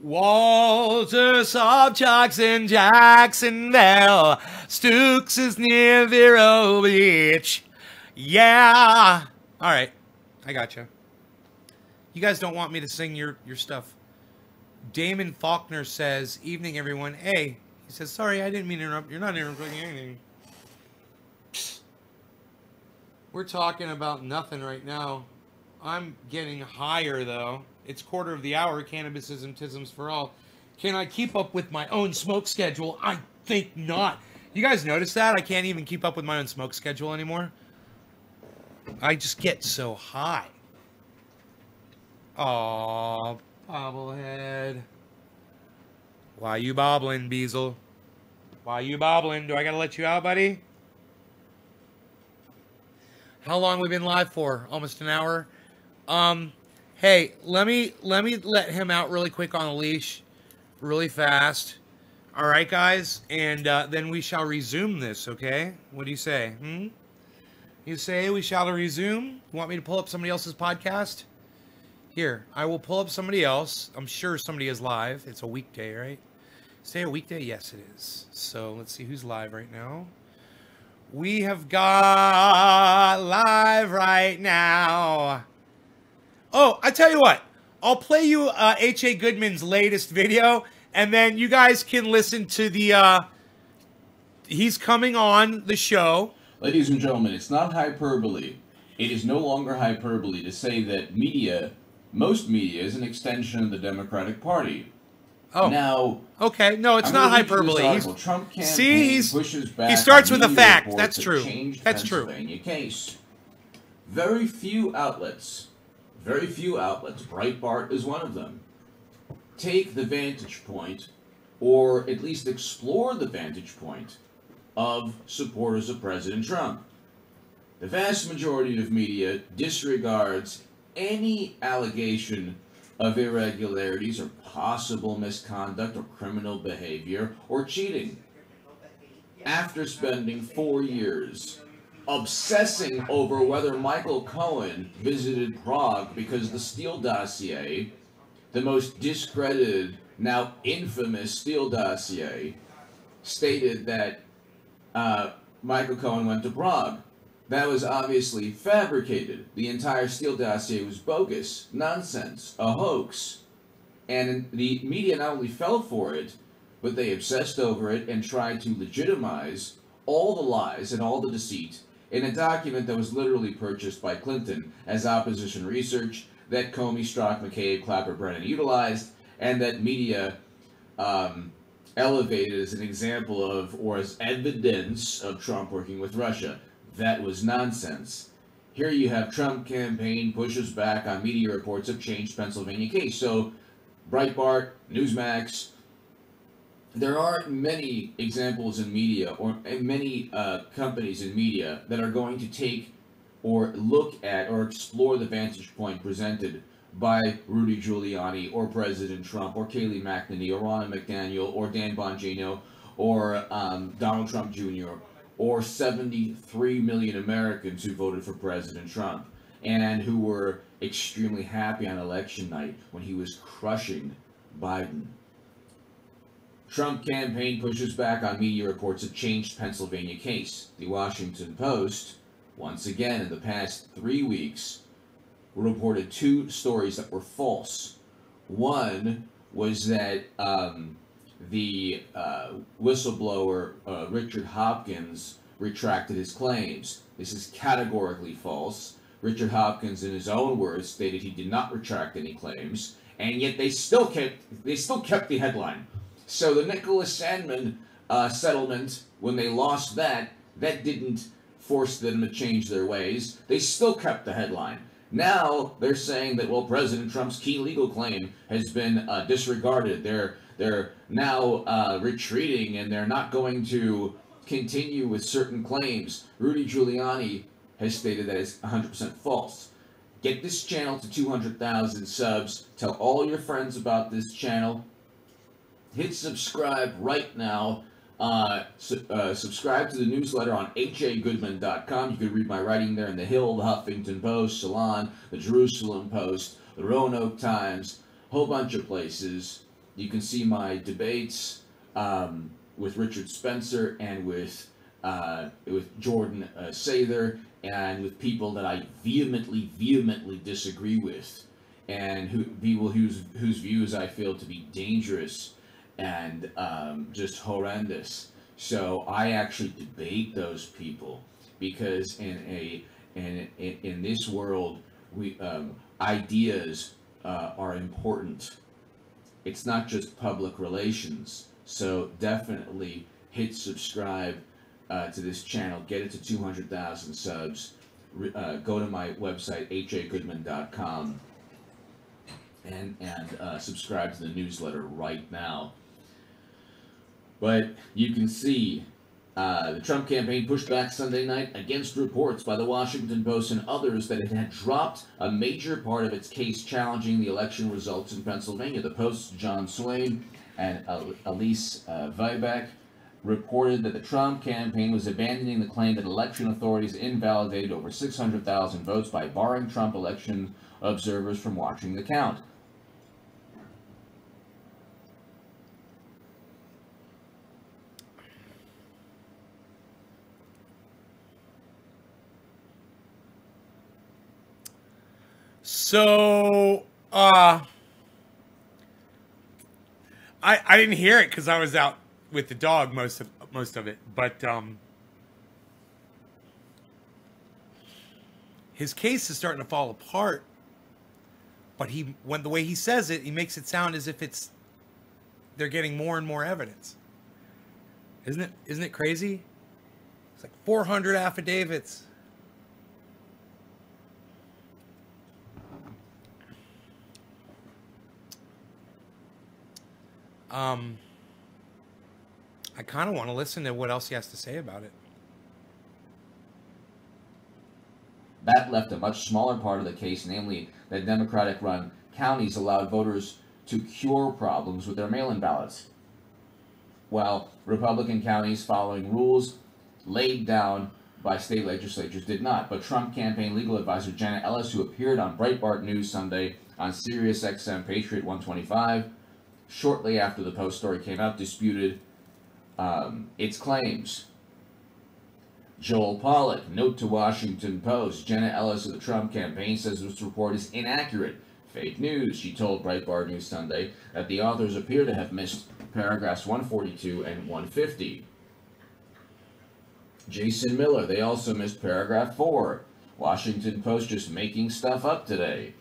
Walter Sobchak's in Jacksonville. Stukes is near Vero Beach. Yeah. All right. I gotcha. You guys don't want me to sing your stuff. Damon Faulkner says, evening, everyone. Hey. He says, sorry, I didn't mean to interrupt. You're not interrupting anything. We're talking about nothing right now. I'm getting higher, though. It's quarter of the hour. Cannabism, tisms for all. Can I keep up with my own smoke schedule? I think not. You guys notice that? I can't even keep up with my own smoke schedule anymore. I just get so high. Aw, bobblehead. Why you bobbling, Beezle? Why you bobbling? Do I gotta let you out, buddy? How long we been live for? Almost an hour. Hey, let me let him out really quick on a leash, really fast. All right, guys, and then we shall resume this. Okay? What do you say? You say we shall resume? You want me to pull up somebody else's podcast? Here, I will pull up somebody else. I'm sure somebody is live. It's a weekday, right? Say a weekday? Yes, it is. So let's see who's live right now. We have got live right now. Oh, I tell you what. I'll play you H.A. Goodman's latest video, and then you guys can listen to the, he's coming on the show. Ladies and gentlemen, it's not hyperbole. It is no longer hyperbole to say that media, most media, is an extension of the Democratic Party. Oh, now, okay. No, it's not hyperbole. Trump see, pushes back he starts with a fact. That's true. That's true. Case. Very few outlets, Breitbart is one of them, take the vantage point, or at least explore the vantage point, of supporters of President Trump. The vast majority of media disregards any allegation of irregularities or possible misconduct or criminal behavior or cheating. After spending 4 years obsessing over whether Michael Cohen visited Prague because the Steele dossier, the most discredited, now infamous Steele dossier, stated that Michael Cohen went to Prague. That was obviously fabricated. The entire Steele dossier was bogus, nonsense, a hoax. And the media not only fell for it, but they obsessed over it and tried to legitimize all the lies and all the deceit in a document that was literally purchased by Clinton as opposition research that Comey, Strzok, McCabe, Clapper, Brennan utilized, and that media elevated as an example of, or as evidence of Trump working with Russia. That was nonsense. Here you have Trump campaign pushes back on media reports of changed Pennsylvania case. So Breitbart, Newsmax, there are many examples in media, or many companies in media that are going to take or look at or explore the vantage point presented by Rudy Giuliani or President Trump or Kayleigh McEnany or Ronna McDaniel or Dan Bongino or Donald Trump Jr. or 73 million Americans who voted for President Trump and who were extremely happy on election night when he was crushing Biden. Trump campaign pushes back on media reports of changed Pennsylvania case. The Washington Post, once again in the past 3 weeks, reported 2 stories that were false. One was that the whistleblower Richard Hopkins retracted his claims. This is categorically false. Richard Hopkins, in his own words, stated he did not retract any claims, and yet they still kept the headline. So the Nicholas Sandmann settlement, when they lost that didn't force them to change their ways. They still kept the headline. Now they're saying that, well, President Trump's key legal claim has been disregarded. They're now retreating, and they're not going to continue with certain claims. Rudy Giuliani has stated that it's 100% false. Get this channel to 200,000 subs. Tell all your friends about this channel. Hit subscribe right now. Subscribe to the newsletter on hagoodman.com. You can read my writing there in The Hill, The Huffington Post, Salon, The Jerusalem Post, The Roanoke Times, a whole bunch of places. You can see my debates with Richard Spencer and with Jordan Sather, and with people that I vehemently disagree with, and people whose views I feel to be dangerous and just horrendous. So I actually debate those people, because in this world, ideas are important. It's not just public relations. So definitely hit subscribe to this channel. Get it to 200,000 subs. Go to my website, hagoodman.com, and subscribe to the newsletter right now. But you can see the Trump campaign pushed back Sunday night against reports by the Washington Post and others that it had dropped a major part of its case challenging the election results in Pennsylvania. The Post's John Swain and Elise Viebeck reported that the Trump campaign was abandoning the claim that election authorities invalidated over 600,000 votes by barring Trump election observers from watching the count. So, I didn't hear it because I was out with the dog most of it, but his case is starting to fall apart. But when the way he says it, he makes it sound as if they're getting more and more evidence. Isn't it crazy? It's like 400 affidavits. I kind of want to listen to what else he has to say about it. That left a much smaller part of the case, namely that Democratic-run counties allowed voters to cure problems with their mail-in ballots, while Republican counties following rules laid down by state legislatures did not. But Trump campaign legal advisor Janet Ellis, who appeared on Breitbart News Sunday on SiriusXM Patriot 125, shortly after the Post story came out, disputed its claims. Joel Pollak, note to Washington Post, Janet Ellis of the Trump campaign says this report is inaccurate. Fake news. She told Breitbart News Sunday that the authors appear to have missed paragraphs 142 and 150. Jason Miller, they also missed paragraph 4. Washington Post just making stuff up today.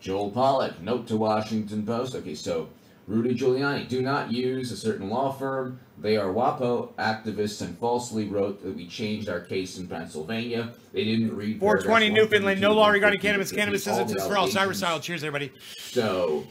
Joel Pollak, note to Washington Post. Okay, so Rudy Giuliani. Do not use a certain law firm. They are WAPO activists and falsely wrote that we changed our case in Pennsylvania. They didn't read 420 paragraphs Newfoundland. No 132 law to regarding 150 cannabis. to Cannabis repeat all is the for all. Cyber allegations. style. Cheers, everybody. So,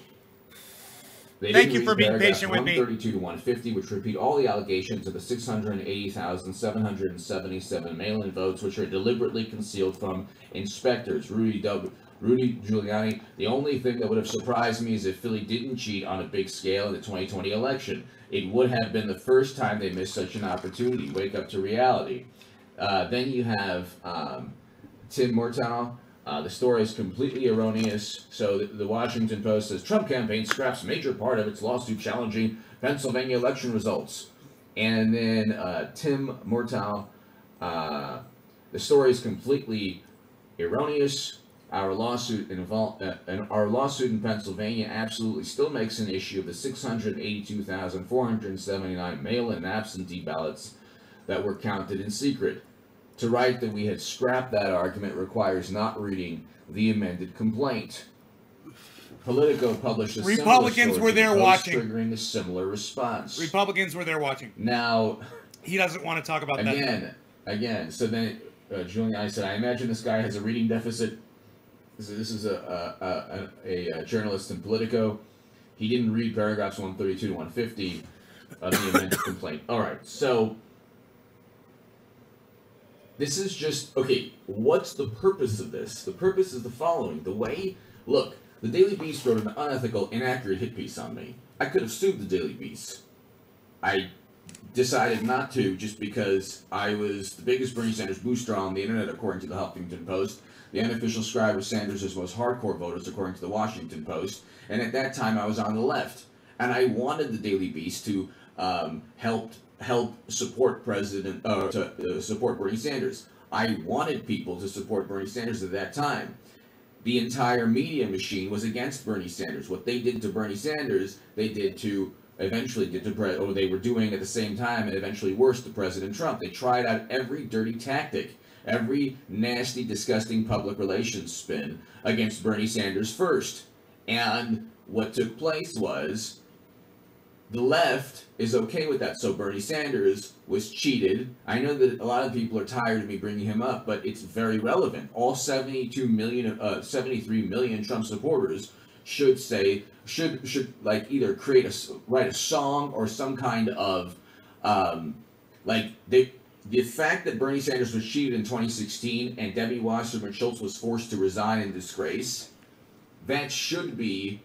they Thank didn't you read for being paragraphs patient with me. 132 to 150, which repeat all the allegations of the 680,777 mail-in votes, which are deliberately concealed from inspectors. Rudy Giuliani. The only thing that would have surprised me is if Philly didn't cheat on a big scale in the 2020 election. It would have been the first time they missed such an opportunity. Wake up to reality. Then you have Tim Murtaugh. The story is completely erroneous. So the Washington Post says Trump campaign scraps major part of its lawsuit challenging Pennsylvania election results. And then Tim Murtaugh, the story is completely erroneous. Our lawsuit in Pennsylvania absolutely still makes an issue of the 682,479 mail-in absentee ballots that were counted in secret. To write that we had scrapped that argument requires not reading the amended complaint. Politico published a Republicans similar were there story, watching. triggering a similar response. Republicans were there watching. Now, he doesn't want to talk about that. Again. So then, Giuliani said, "I imagine this guy has a reading deficit." This is a journalist in Politico. He didn't read paragraphs 132 to 150 of the amended complaint. All right, so this is just, okay, what's the purpose of this? The purpose is the following. Look, the Daily Beast wrote an unethical, inaccurate hit piece on me. I could have sued the Daily Beast. I decided not to just because I was the biggest Bernie Sanders booster on the internet, according to the Huffington Post. The unofficial scribe of Sanders' most hardcore voters, according to the Washington Post. And at that time, I was on the left. And I wanted the Daily Beast to help support support Bernie Sanders. I wanted people to support Bernie Sanders at that time. The entire media machine was against Bernie Sanders. What they did to Bernie Sanders, they were doing at the same time, and eventually worse to President Trump. They tried out every dirty tactic, every nasty, disgusting public relations spin against Bernie Sanders first. And what took place was the left is okay with that. So Bernie Sanders was cheated. I know that a lot of people are tired of me bringing him up, but it's very relevant. All 73 million Trump supporters should like either write a song or some kind of the fact that Bernie Sanders was cheated in 2016 and Debbie Wasserman Schultz was forced to resign in disgrace, that should be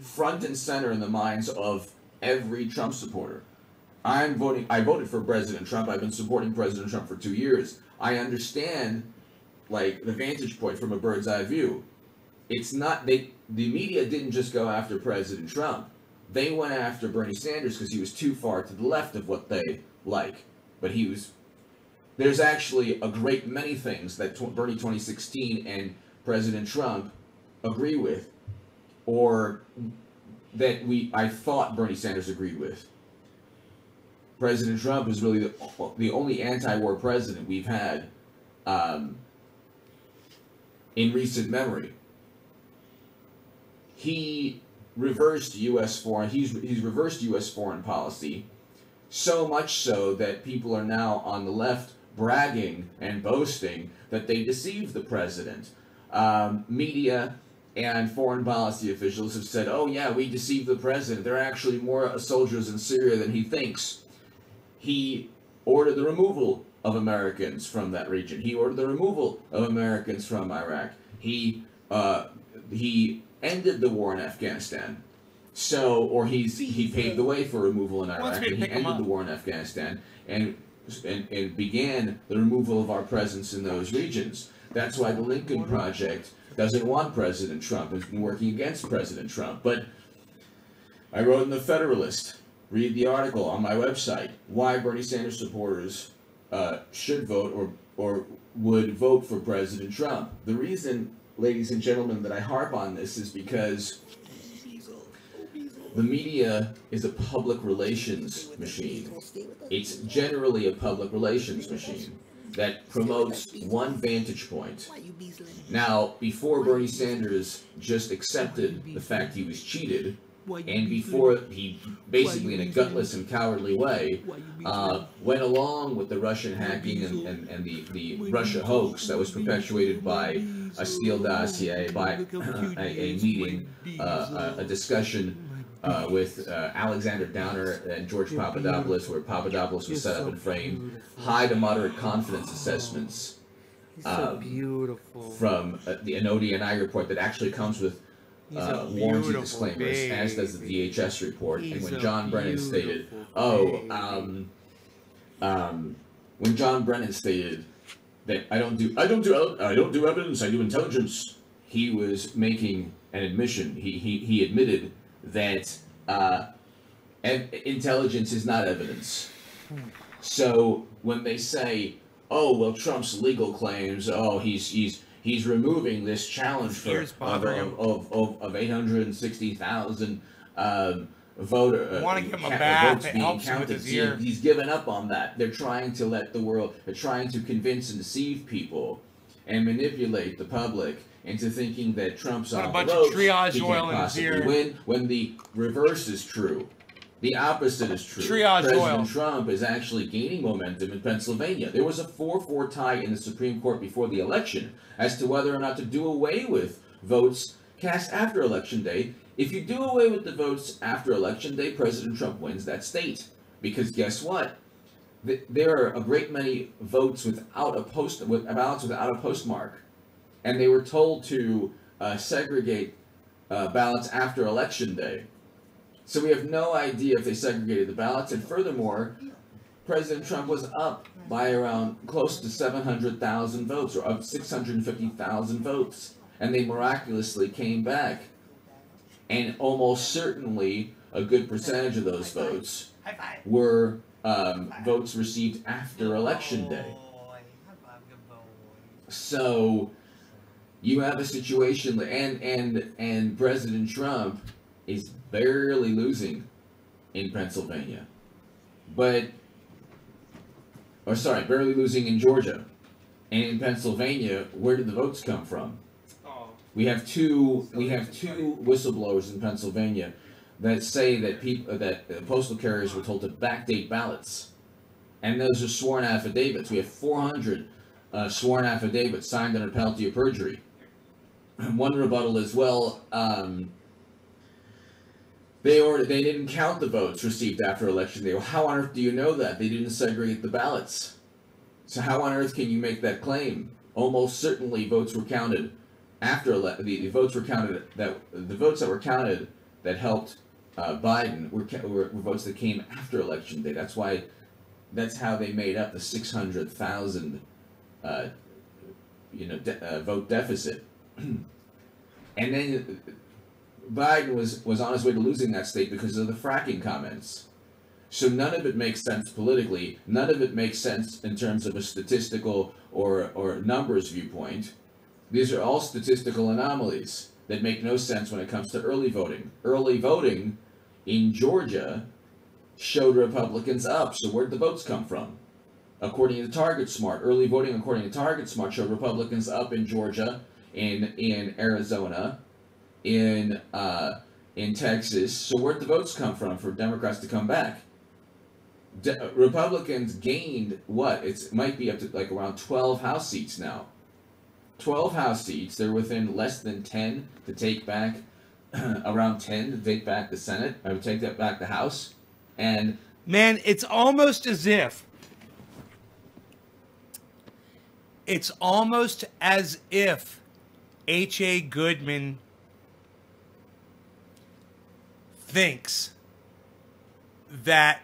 front and center in the minds of every Trump supporter. I voted for President Trump. I've been supporting President Trump for 2 years. I understand, the vantage point from a bird's eye view. It's not, the media didn't just go after President Trump. They went after Bernie Sanders because he was too far to the left of what they like. But there's actually a great many things that Bernie 2016 and President Trump agree with, or that I thought Bernie Sanders agreed with. President Trump is really the only anti-war president we've had in recent memory. He's reversed U.S. foreign policy, so much so that people are now on the left bragging and boasting that they deceived the president. Media and foreign policy officials have said, oh yeah, we deceived the president. There are actually more soldiers in Syria than he thinks. He ordered the removal of Americans from that region. He ordered the removal of Americans from Iraq. He ended the war in Afghanistan. He paved the way for removal in Iraq, and he ended the war in Afghanistan and began the removal of our presence in those regions. That's why the Lincoln Project doesn't want President Trump. It's been working against President Trump. But I wrote in the Federalist, read the article on my website, why Bernie Sanders supporters should vote or would vote for President Trump. The reason, ladies and gentlemen, that I harp on this is because the media is a public relations machine. It's generally a public relations machine that promotes one vantage point. Now, before Bernie Sanders just accepted the fact he was cheated, and before he basically in a gutless and cowardly way went along with the Russian hacking and the Russia hoax that was perpetuated by a Steele dossier, by a meeting, a discussion with Alexander Downer and George Papadopoulos, where Papadopoulos was set up and framed, high to moderate confidence assessments so beautiful. from the Anodi report that actually comes with warranty disclaimers, as does the DHS report. And when John Brennan stated, when John Brennan stated that I don't do evidence, I do intelligence, he was making an admission. He admitted that intelligence is not evidence. So when they say, oh well, Trump's legal claims, oh he's removing this challenge of 860,000 voter want to give him a bath. votes It being helps him with counted. his ear. He's given up on that. They're trying to let the world. They're trying to convince and deceive people and manipulate the public into thinking that Trump's on a bunch the of ropes, triage he oil can't in his possibly ear. win, when the reverse is true. The opposite is true. Triage President oil. Trump is actually gaining momentum in Pennsylvania. There was a 4-4 tie in the Supreme Court before the election as to whether or not to do away with votes cast after Election Day. If you do away with the votes after Election Day, President Trump wins that state. Because guess what? There are a great many votes without ballots without a postmark. And they were told to segregate ballots after Election Day. So we have no idea if they segregated the ballots. And furthermore, President Trump was up by around close to 700,000 votes, or up 650,000 votes. And they miraculously came back. And almost certainly a good percentage of those votes were votes received after Election Day. So you have a situation, and President Trump is barely losing in Pennsylvania, barely losing in Georgia, and in Pennsylvania, where did the votes come from? We have two whistleblowers in Pennsylvania that say that postal carriers were told to backdate ballots, and those are sworn affidavits. We have 400 sworn affidavits signed under penalty of perjury. One rebuttal as well. They didn't count the votes received after Election Day. Well, how on earth do you know that? They didn't segregate the ballots. So how on earth can you make that claim? Almost certainly votes were counted after the votes were counted the votes that were counted that helped Biden were votes that came after Election Day. That's how they made up the 600,000 vote deficit. And then Biden was on his way to losing that state because of the fracking comments. So none of it makes sense politically. None of it makes sense in terms of a statistical or numbers viewpoint. These are all statistical anomalies that make no sense when it comes to early voting. Early voting in Georgia showed Republicans up. So where'd the votes come from? According to TargetSmart, early voting according to TargetSmart showed Republicans up in Georgia, in Arizona, in Texas. So where'd the votes come from for Democrats to come back? Republicans gained what? It might be up to like around 12 House seats now. 12 House seats. They're within less than 10 to take back, around 10 to take back the Senate. I would take that back the House. And man, it's almost as if H.A. Goodman thinks that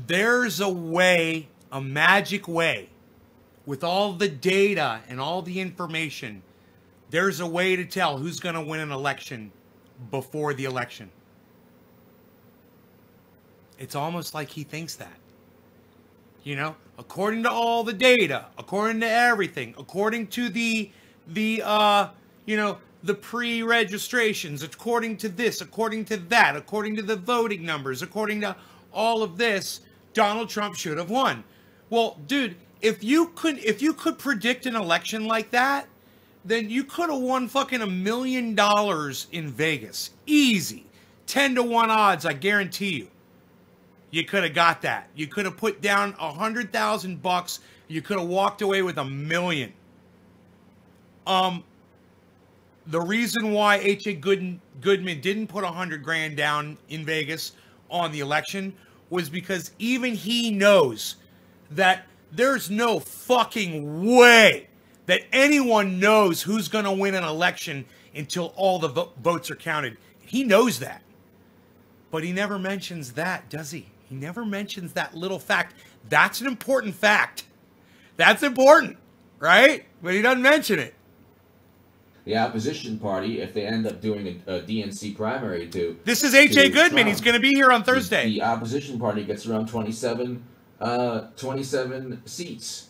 there's a way, a magic way, with all the data and all the information, there's a way to tell who's going to win an election before the election. It's almost like he thinks that. You know, according to all the data, according to everything, according to the pre-registrations, according to this, according to that, according to the voting numbers, according to all of this, Donald Trump should have won. Well, dude, if you could predict an election like that, then you could have won fucking $1 million in Vegas. Easy. 10 to 1 odds, I guarantee you. You could have got that. You could have put down $100,000. You could have walked away with $1 million. The reason why H.A. Goodman didn't put $100,000 down in Vegas on the election was because even he knows that there's no fucking way that anyone knows who's going to win an election until all the votes are counted. He knows that. But he never mentions that, does he? He never mentions that little fact. That's an important fact. That's important, right? But he doesn't mention it. The opposition party, if they end up doing a DNC primary to... This is H.A. Goodman. Trump, He's going to be here on Thursday. The opposition party gets around 27 seats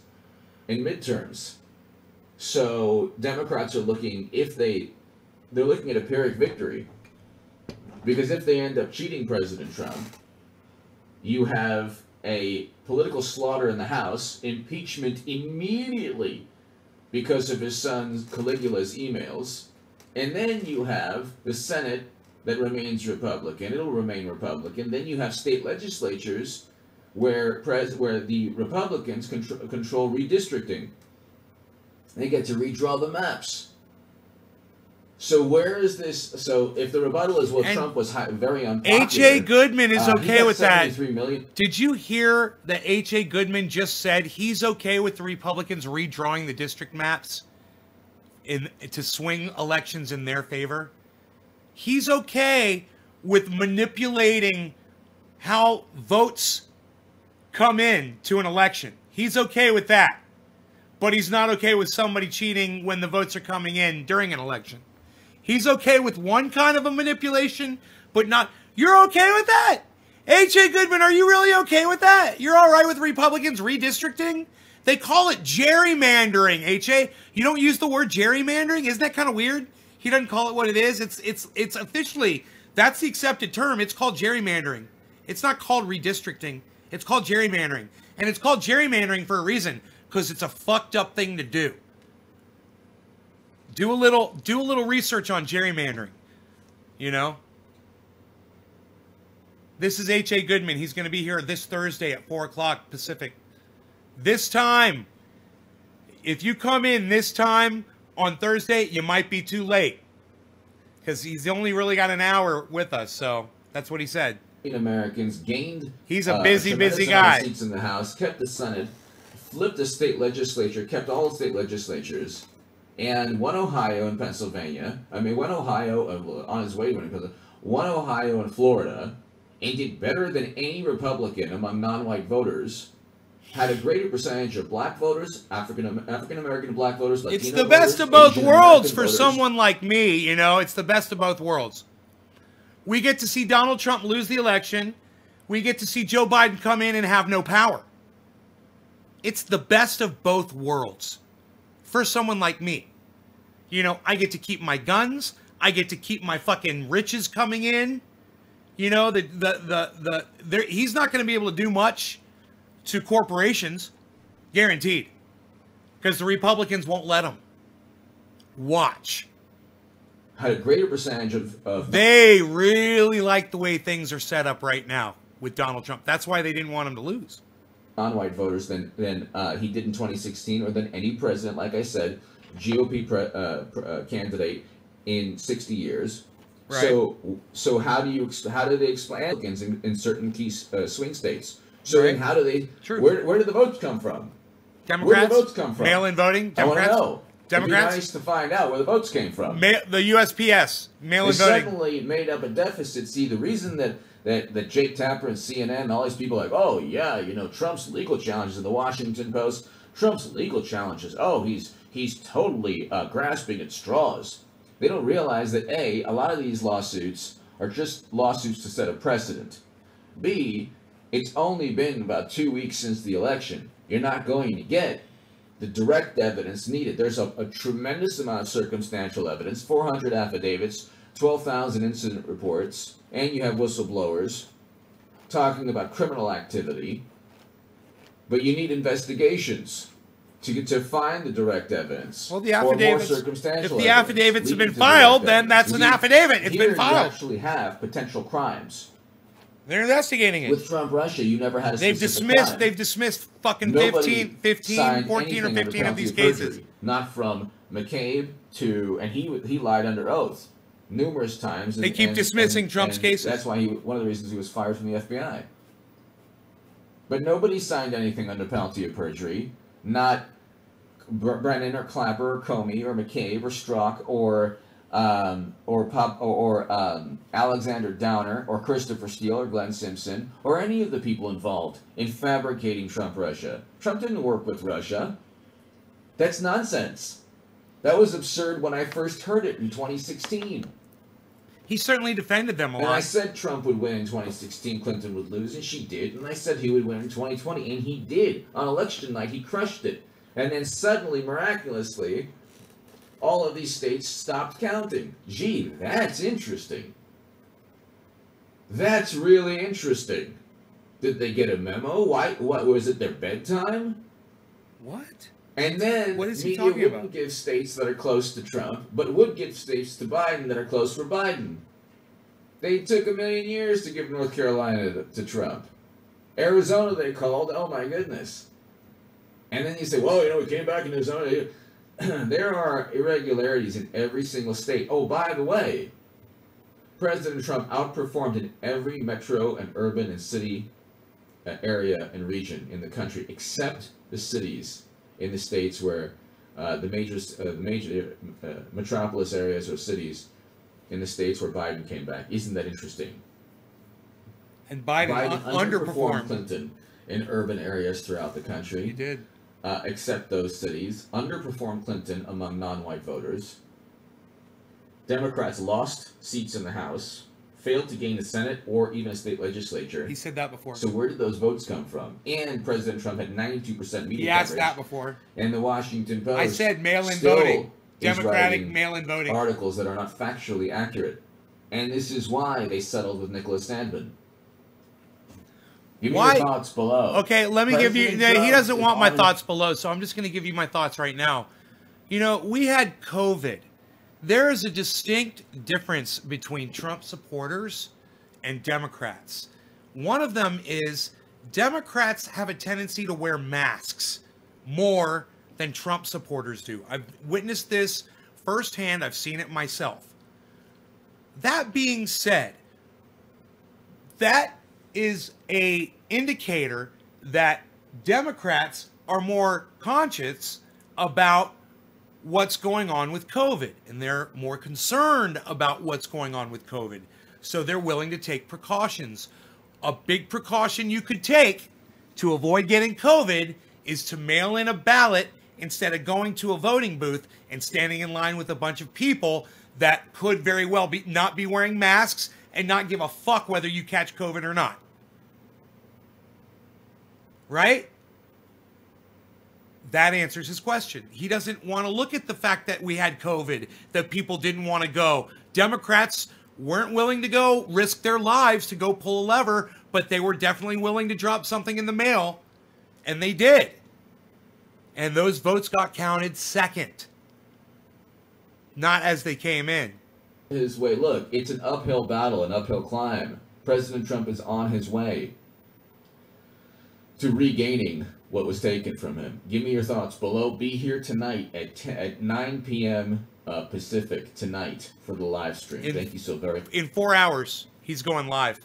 in midterms. So Democrats are looking, they're looking at a Pyrrhic victory. Because if they end up cheating President Trump, you have a political slaughter in the House, impeachment immediately because of his son Caligula's emails, and then you have the Senate that remains Republican. It'll remain Republican. Then you have state legislatures where the Republicans control redistricting. They get to redraw the maps. So where is this? So if the rebuttal is, well, and Trump was very unpopular. H.A. Goodman is okay with that. Million. Did you hear that H.A. Goodman just said he's okay with the Republicans redrawing the district maps to swing elections in their favor? He's okay with manipulating how votes come in to an election. He's okay with that. But he's not okay with somebody cheating when the votes are coming in during an election. He's okay with one kind of a manipulation, but not... You're okay with that? H.A. Goodman, are you really okay with that? You're all right with Republicans redistricting? They call it gerrymandering, H.A. You don't use the word gerrymandering? Isn't that kind of weird? He doesn't call it what it is. It's officially... That's the accepted term. It's called gerrymandering. It's not called redistricting. It's called gerrymandering. And it's called gerrymandering for a reason, because it's a fucked up thing to do. Do a little research on gerrymandering, you know? This is H.A. Goodman. He's going to be here this Thursday at 4 o'clock Pacific. This time, if you come in this time on Thursday, you might be too late. Because he's only really got an hour with us, so that's what he said. Americans gained... He's a busy guy. Seats in the House, kept the Senate, flipped the state legislature, kept all the state legislatures, and won Ohio and Pennsylvania. Won Ohio on his way to winning Pennsylvania. Won Ohio and Florida, and did better than any Republican among non-white voters. Had a greater percentage of black voters, African American black voters, Latino voters. It's the best of both worlds for someone like me, you know. It's the best of both worlds. We get to see Donald Trump lose the election. We get to see Joe Biden come in and have no power. It's the best of both worlds for someone like me. You know, I get to keep my guns. I get to keep my fucking riches coming in. You know, he's not going to be able to do much to corporations, guaranteed, because the Republicans won't let him. Watch. Had a greater percentage of... They really like the way things are set up right now with Donald Trump. That's why they didn't want him to lose. Non-white voters than he did in 2016, or than any president, like I said, GOP candidate in 60 years. Right. So how do they explain Republicans in certain key swing states? So right. then how do they? True. Where do the votes come from? Democrats. Where do the votes come from? Mail-in voting. Democrats. I want to know. Democrats. It'd be nice to find out where the votes came from. The USPS. Mail-in they voting. Suddenly made up a deficit. See, the reason that Jake Tapper and CNN and all these people are like, oh yeah, you know, Trump's legal challenges in the Washington Post. Trump's legal challenges. Oh, he's totally grasping at straws. They don't realize that A, a lot of these lawsuits are just lawsuits to set a precedent. B, it's only been about 2 weeks since the election. You're not going to get the direct evidence needed. There's a tremendous amount of circumstantial evidence, 400 affidavits, 12,000 incident reports, and you have whistleblowers talking about criminal activity. But you need investigations to find the direct evidence. Well, the or more affidavits. circumstantial If the evidence affidavits have leading been to filed, direct then that's evidence. an You see, affidavit. It's here been filed. You actually have potential crimes. They're investigating it. With Trump Russia, you never had a They've specific dismissed. crime. They've dismissed fucking Nobody 15, signed 14 or anything under 15 of penalty these perjury. cases. Not from McCabe to, and he lied under oath numerous times. They keep dismissing Trump's cases. That's why one of the reasons he was fired from the FBI. But nobody signed anything under penalty of perjury. Not Brennan or Clapper or Comey or McCabe or Strzok or Alexander Downer or Christopher Steele or Glenn Simpson or any of the people involved in fabricating Trump Russia. Trump didn't work with Russia. That's nonsense. That was absurd when I first heard it in 2016. He certainly defended them a And I lot. said Trump would win in 2016, Clinton would lose, and she did. And I said he would win in 2020, and he did. On election night, he crushed it. And then suddenly, miraculously, all of these states stopped counting. Gee, that's interesting. That's really interesting. Did they get a memo? Why? What was it? Their bedtime? What? And then What is he media talking wouldn't about? give states that are close to Trump, but would give states to Biden that are close for Biden. They took 1,000,000 years to give North Carolina to Trump. Arizona they called. Oh my goodness. And then you say, well, we came back in Arizona. There are irregularities in every single state. Oh, by the way, President Trump outperformed in every metro and urban and city area and region in the country, except the cities in the states where the major metropolis areas or cities in the states where Biden came back. Isn't that interesting? And Biden underperformed. Clinton in urban areas throughout the country. He did. Except those cities, underperformed Clinton among non-white voters. Democrats lost seats in the House, failed to gain the Senate or even a state legislature. He said that before. So where did those votes come from? And President Trump had 92% media He asked coverage. that before. And the Washington Post I said mail-in still voting. is Democratic writing mail-in voting. articles that are not factually accurate. And this is why they settled with Nicholas Stadman. Give me Why? your thoughts below. Okay, let me give you. President Trump He doesn't is want my on- thoughts below, so I'm just going to give you my thoughts right now. You know, we had COVID. There is a distinct difference between Trump supporters and Democrats. One of them is Democrats have a tendency to wear masks more than Trump supporters do. I've witnessed this firsthand. I've seen it myself. That being said, that is a indicator that Democrats are more conscious about what's going on with COVID, and they're more concerned about what's going on with COVID. So they're willing to take precautions. A big precaution you could take to avoid getting COVID is to mail in a ballot instead of going to a voting booth and standing in line with a bunch of people that could very well not be wearing masks and not give a fuck whether you catch COVID or not. Right? That answers his question. He doesn't want to look at the fact that we had COVID, that people didn't want to go. Democrats weren't willing to go risk their lives to go pull a lever, but they were definitely willing to drop something in the mail, and they did. And those votes got counted second, not as they came in. His way. Look, it's an uphill battle, an uphill climb. President Trump is on his way to regaining what was taken from him. Give me your thoughts below. Be here tonight at 9 p.m. Pacific tonight for the live stream. Thank you so very much. In 4 hours, he's going live.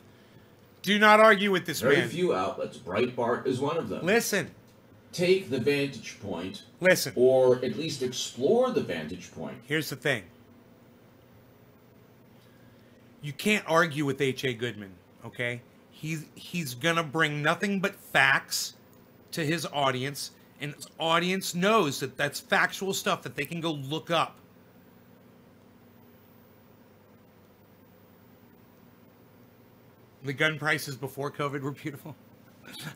Do not argue with this Very man. few outlets. Breitbart is one of them. Listen. Take the vantage point. Listen. Or at least explore the vantage point. Here's the thing. You can't argue with H.A. Goodman, okay? He's going to bring nothing but facts to his audience, and his audience knows that that's factual stuff that they can go look up. The gun prices before COVID were beautiful.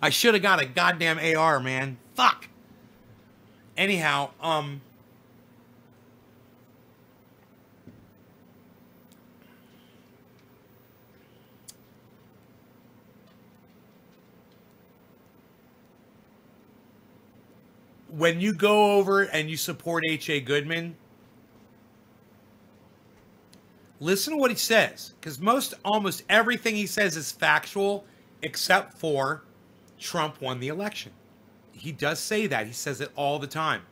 I should have got a goddamn AR, man. Fuck. Anyhow, when you go over and you support H.A. Goodman, listen to what he says, because almost everything he says is factual, except for Trump won the election. He does say that. He says it all the time.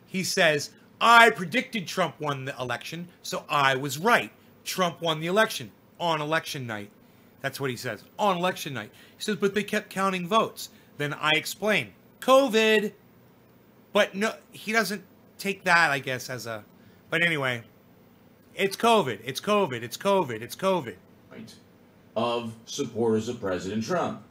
He says, I predicted Trump won the election, so I was right. Trump won the election on election night. That's what he says, on election night. He says, but they kept counting votes. Then I explain, COVID. But no, he doesn't take that, I guess, as a... But anyway, it's COVID, it's COVID, it's COVID, it's COVID. Of supporters of President Trump.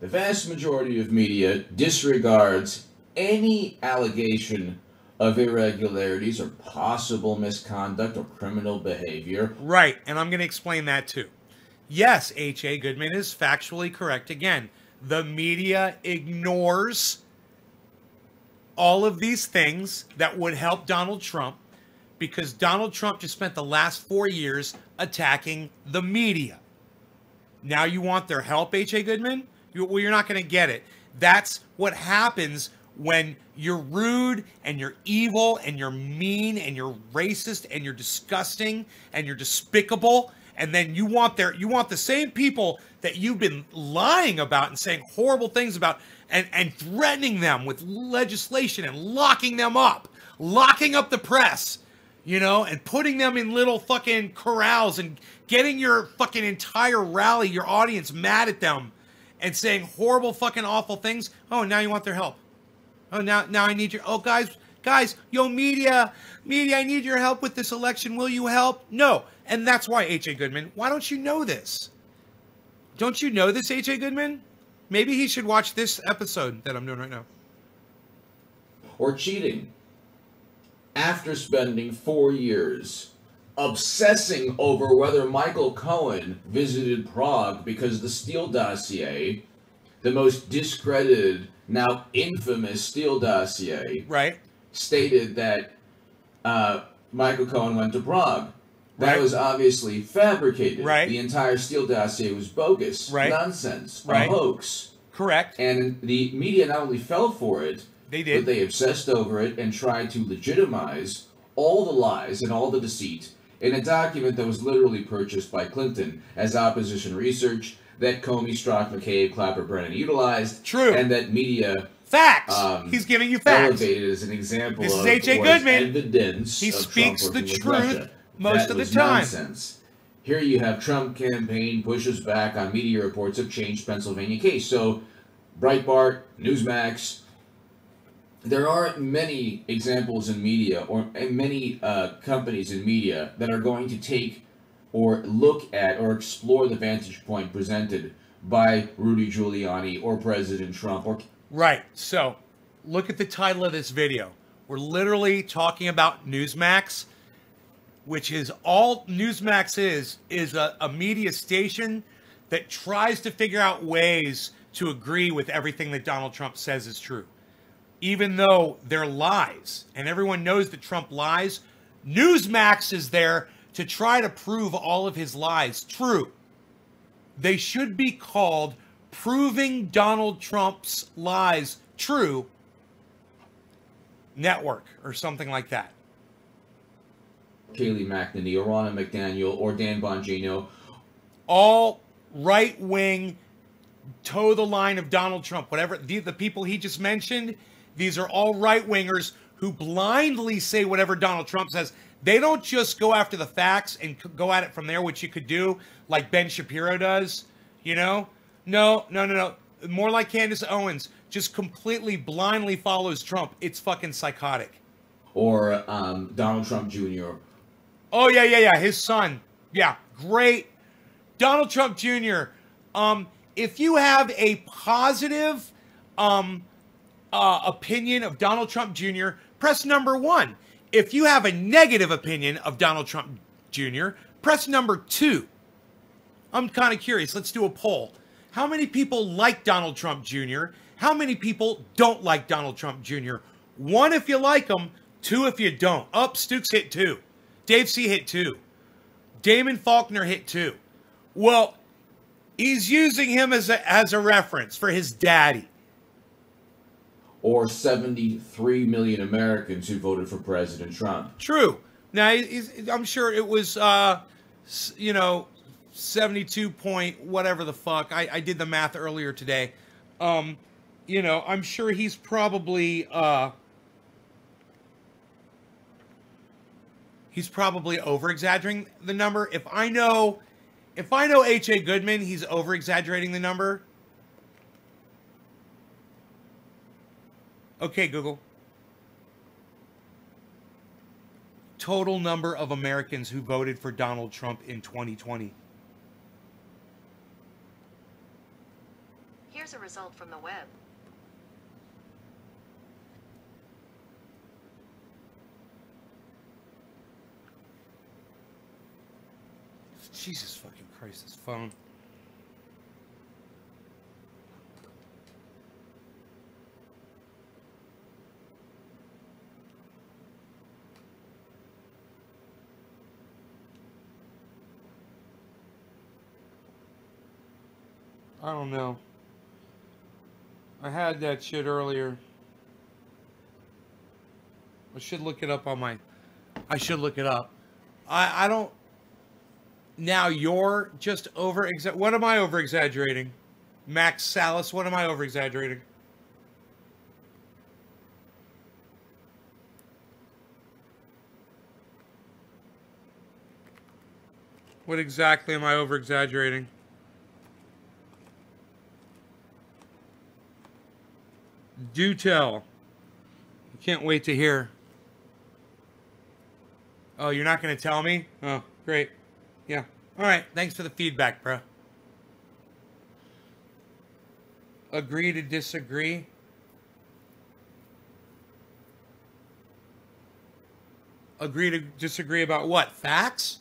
The vast majority of media disregards any allegation of irregularities or possible misconduct or criminal behavior. Right, and I'm going to explain that too. Yes, H.A. Goodman is factually correct. Again, the media ignores all of these things that would help Donald Trump because Donald Trump just spent the last 4 years attacking the media. Now you want their help, H.A. Goodman? Well, you're not going to get it. That's what happens when you're rude and you're evil and you're mean and you're racist and you're disgusting and you're despicable. And then you want the same people that you've been lying about and saying horrible things about and threatening them with legislation and locking up the press, you know, and putting them in little fucking corrals and getting your fucking entire rally, your audience mad at them and saying horrible fucking awful things. Oh, now you want their help. Oh, now I need your, oh guys, yo media, I need your help with this election. Will you help? No. And that's why, H.A. Goodman, why don't you know this? Don't you know this, H.A. Goodman? Maybe he should watch this episode that I'm doing right now. Or cheating. After spending 4 years obsessing over whether Michael Cohen visited Prague because the Steele dossier, the most discredited, now infamous Steele dossier, right, stated that Michael Cohen went to Prague. That right. was obviously fabricated. Right. The entire Steele dossier was bogus, right. Nonsense, right. A hoax. Correct. And the media not only fell for it, they did, but they obsessed over it and tried to legitimize all the lies and all the deceit in a document that was literally purchased by Clinton as opposition research that Comey, Strzok, McCabe, Clapper, Brennan utilized. True. And that media... Facts. He's giving you facts. Elevated as an example this of is H.A. Goodman. Evidence he of speaks Trump the working with truth Russia. most that of the was time. Nonsense. Here you have Trump campaign pushes back on media reports of changed Pennsylvania case. So Breitbart, Newsmax, there are many examples in media or many companies in media that are going to take or look at or explore the vantage point presented by Rudy Giuliani or President Trump. Or right. So look at the title of this video. We're literally talking about Newsmax, which is all Newsmax is a media station that tries to figure out ways to agree with everything that Donald Trump says is true. Even though they're lies, and everyone knows that Trump lies, Newsmax is there to try to prove all of his lies true. They should be called Proving Donald Trump's Lies True Network or something like that. Kayleigh McEnany or Ronna McDaniel or Dan Bongino. All right-wing, toe the line of Donald Trump. Whatever, the people he just mentioned, these are all right-wingers who blindly say whatever Donald Trump says. They don't just go after the facts and go at it from there, which you could do like Ben Shapiro does, you know? No. More like Candace Owens, just completely blindly follows Trump. It's fucking psychotic. Or Donald Trump Jr. Oh, yeah. His son. Yeah, great. Donald Trump Jr. If you have a positive opinion of Donald Trump Jr., press number 1. If you have a negative opinion of Donald Trump Jr., press number 2. I'm kind of curious. Let's do a poll. How many people like Donald Trump Jr.? How many people don't like Donald Trump Jr.? 1 if you like him, 2 if you don't. Stukes hit 2. Dave C. hit 2. Damon Faulkner hit 2. Well, he's using him as a reference for his daddy. or 73 million Americans who voted for President Trump. True. Now, I'm sure it was, 72 point whatever the fuck. I did the math earlier today. I'm sure he's probably over-exaggerating the number. If I know H.A. Goodman, he's over-exaggerating the number. Okay, Google. Total number of Americans who voted for Donald Trump in 2020. Here's a result from the web. Jesus fucking Christ, this phone. I don't know. I had that shit earlier. I should look it up on my... I should look it up. I don't... Now you're just what am I over-exaggerating? Max Salas, what am I over-exaggerating? What exactly am I over-exaggerating? Do tell. I can't wait to hear. Oh, you're not going to tell me? Oh, great. Yeah. All right. Thanks for the feedback, bro. Agree to disagree? Agree to disagree about what? Facts?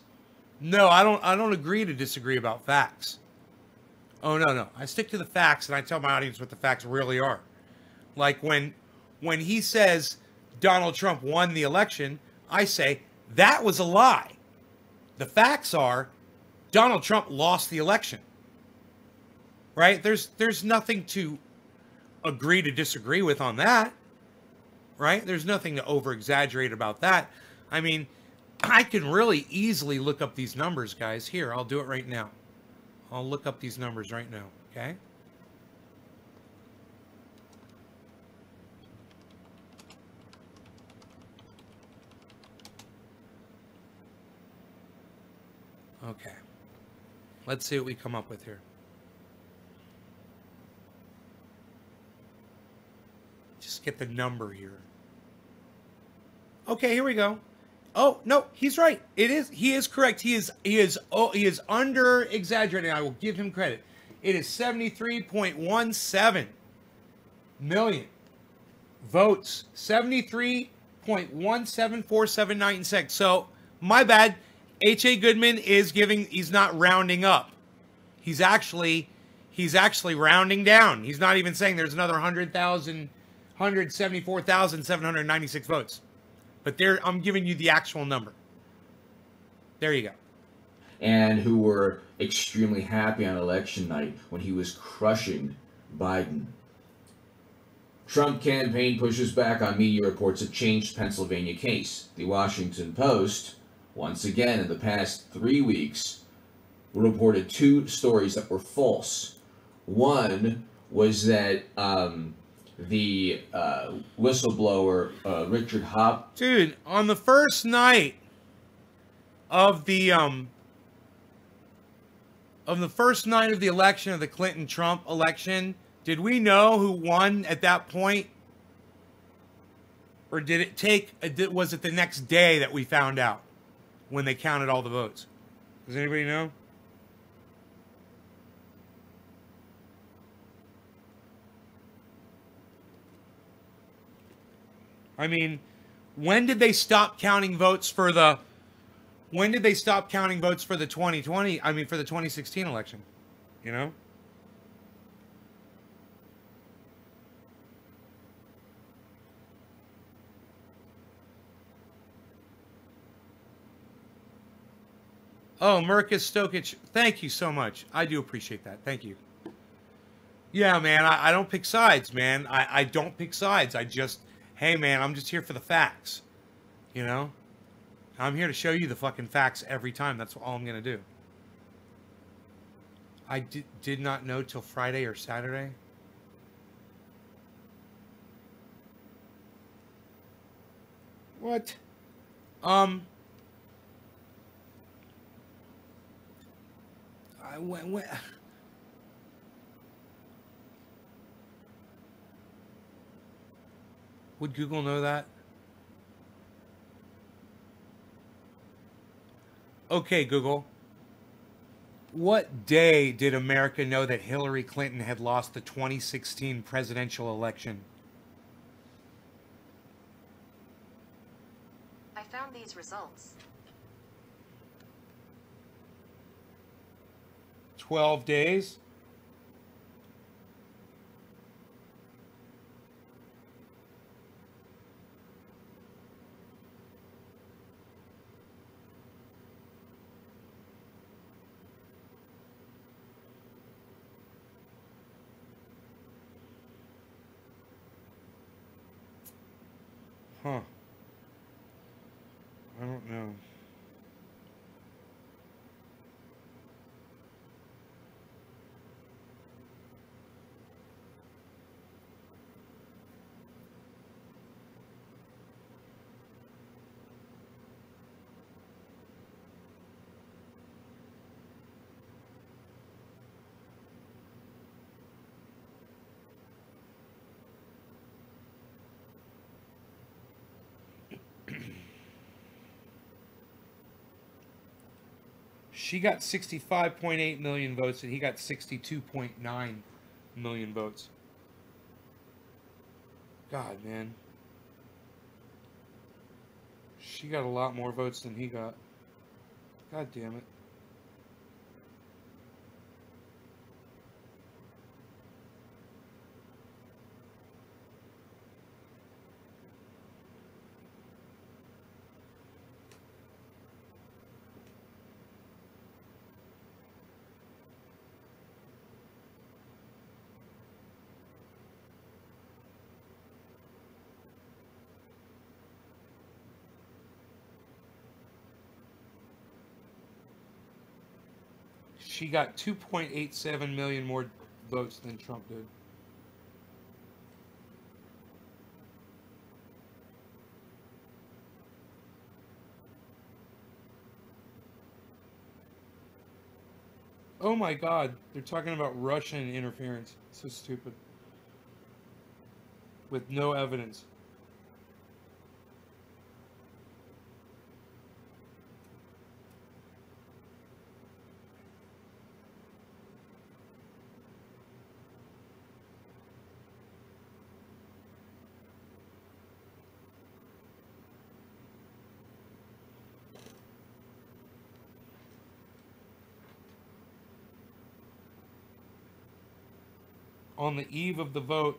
No, I don't agree to disagree about facts. Oh, no. I stick to the facts and I tell my audience what the facts really are. Like when he says Donald Trump won the election, I say that was a lie. The facts are Donald Trump lost the election. Right? There's nothing to agree to disagree with on that. Right? There's nothing to over-exaggerate about that. I mean, I can really easily look up these numbers, guys. Here, I'll do it right now. I'll look up these numbers right now, okay? Okay. Let's see what we come up with here. Just get the number here. Okay, here we go. Oh, no, he's right. He is correct. He is under exaggerating. I will give him credit. It is 73.17 million votes. 73.1747996. So, my bad. H.A. Goodman he's not rounding up. He's actually rounding down. He's not even saying there's another 174,796 votes. But I'm giving you the actual number. There you go. And who were extremely happy on election night when he was crushing Biden. Trump campaign pushes back on media reports of changed Pennsylvania case. The Washington Post, once again in the past 3 weeks, reported 2 stories that were false. One was that the whistleblower Richard Hop. Dude, on the first night of the election, of the Clinton-Trump election, did we know who won at that point? Or did it was it the next day that we found out when they counted all the votes? Does anybody know? I mean, when did they stop counting votes for the 2020, for the 2016 election? You know? Oh, Marcus Stokic, thank you so much. I do appreciate that. Thank you. Yeah, man, I don't pick sides, man. I don't pick sides. I just, hey, man, I'm just here for the facts. You know? I'm here to show you the fucking facts every time. That's all I'm going to do. I did not know till Friday or Saturday. What? I went. Would Google know that? Okay, Google. What day did America know that Hillary Clinton had lost the 2016 presidential election? I found these results. 12 days? Huh. I don't know. She got 65.8 million votes and he got 62.9 million votes. God, man. She got a lot more votes than he got. God damn it. She got 2.87 million more votes than Trump did. Oh my God, they're talking about Russian interference. So stupid. With no evidence. On the eve of the vote,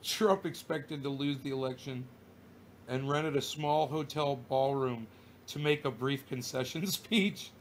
Trump expected to lose the election and rented a small hotel ballroom to make a brief concession speech.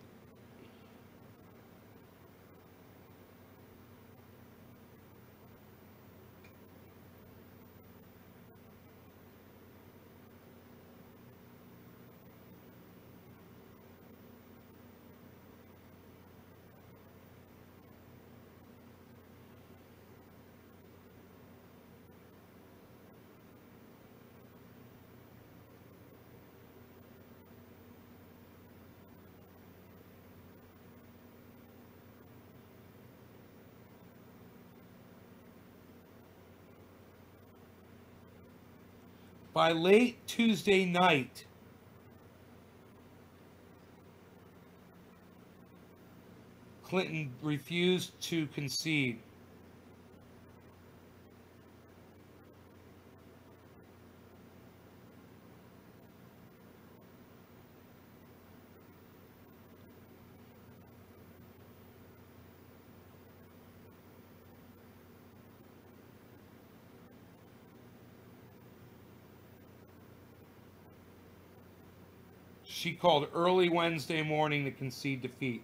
By late Tuesday night, Clinton refused to concede. She called early Wednesday morning to concede defeat.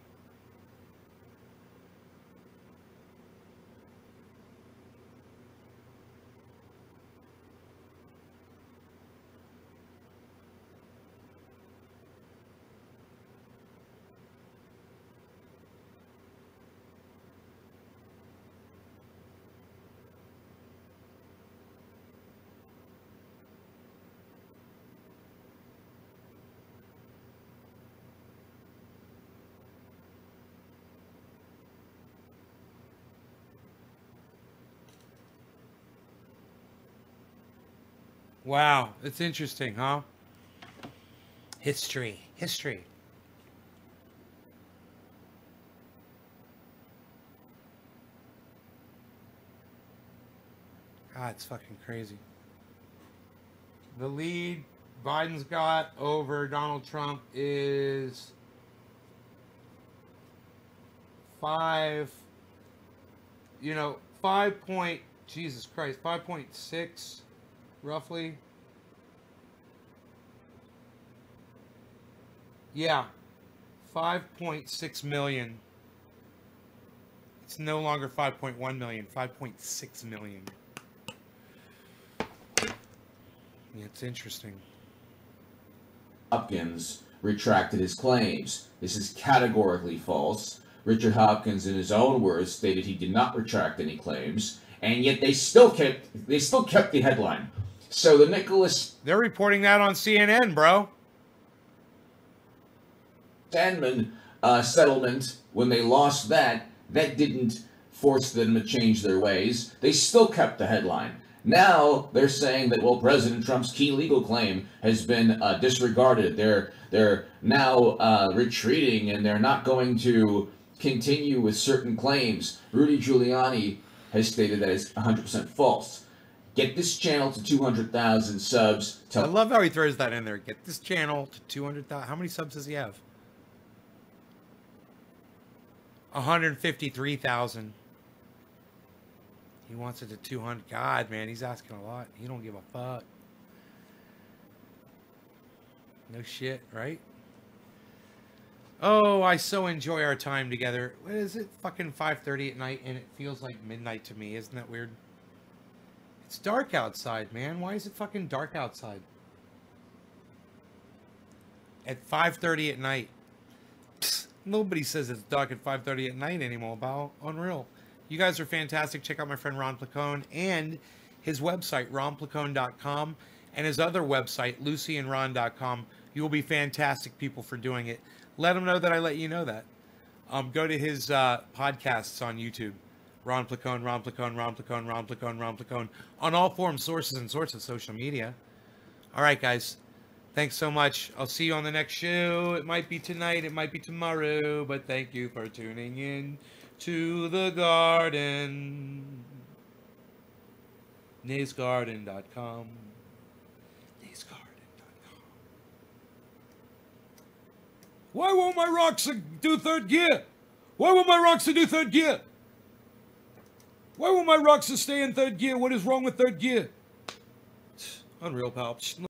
Wow, it's interesting, huh? History. God, it's fucking crazy. The lead Biden's got over Donald Trump is 5 Jesus Christ, 5.6 roughly. Yeah, 5.6 million. It's no longer 5.1 million, 5.6 million. Yeah, it's interesting. Hopkins retracted his claims. This is categorically false. Richard Hopkins, in his own words, stated he did not retract any claims, and yet they still kept the headline. So the Nicholas They're reporting that on CNN, bro. Sandman settlement, when they lost that didn't force them to change their ways. They still kept the headline. Now they're saying that, well, President Trump's key legal claim has been disregarded. They're now retreating, and they're not going to continue with certain claims. Rudy Giuliani has stated that it's 100% false. Get this channel to 200,000 subs. I love how he throws that in there. Get this channel to 200,000. How many subs does he have? 153,000. He wants it to 200. God, man, he's asking a lot. He don't give a fuck. No shit, right? Oh, I so enjoy our time together. What is it? Fucking 5:30 at night, and it feels like midnight to me. Isn't that weird? It's dark outside, man. Why is it fucking dark outside? At 5:30 at night. Psst, nobody says it's dark at 5:30 at night anymore, pal. Unreal. You guys are fantastic. Check out my friend Ron Placone and his website, ronplacone.com, and his other website, lucyandron.com. You will be fantastic people for doing it. Let him know that I let you know that. Go to his podcasts on YouTube. Ron Placone, Ron Placone, Ron Placone, Ron Placone, Ron Placone. On all forms, sources, and sorts of social media. All right, guys. Thanks so much. I'll see you on the next show. It might be tonight. It might be tomorrow. But thank you for tuning in to the garden. NaysGarden.com. NaysGarden.com. Why won't my Roxa do third gear? Why won't my Roxa do third gear? Why won't my Roxa stay in third gear? What is wrong with third gear? Unreal, pal.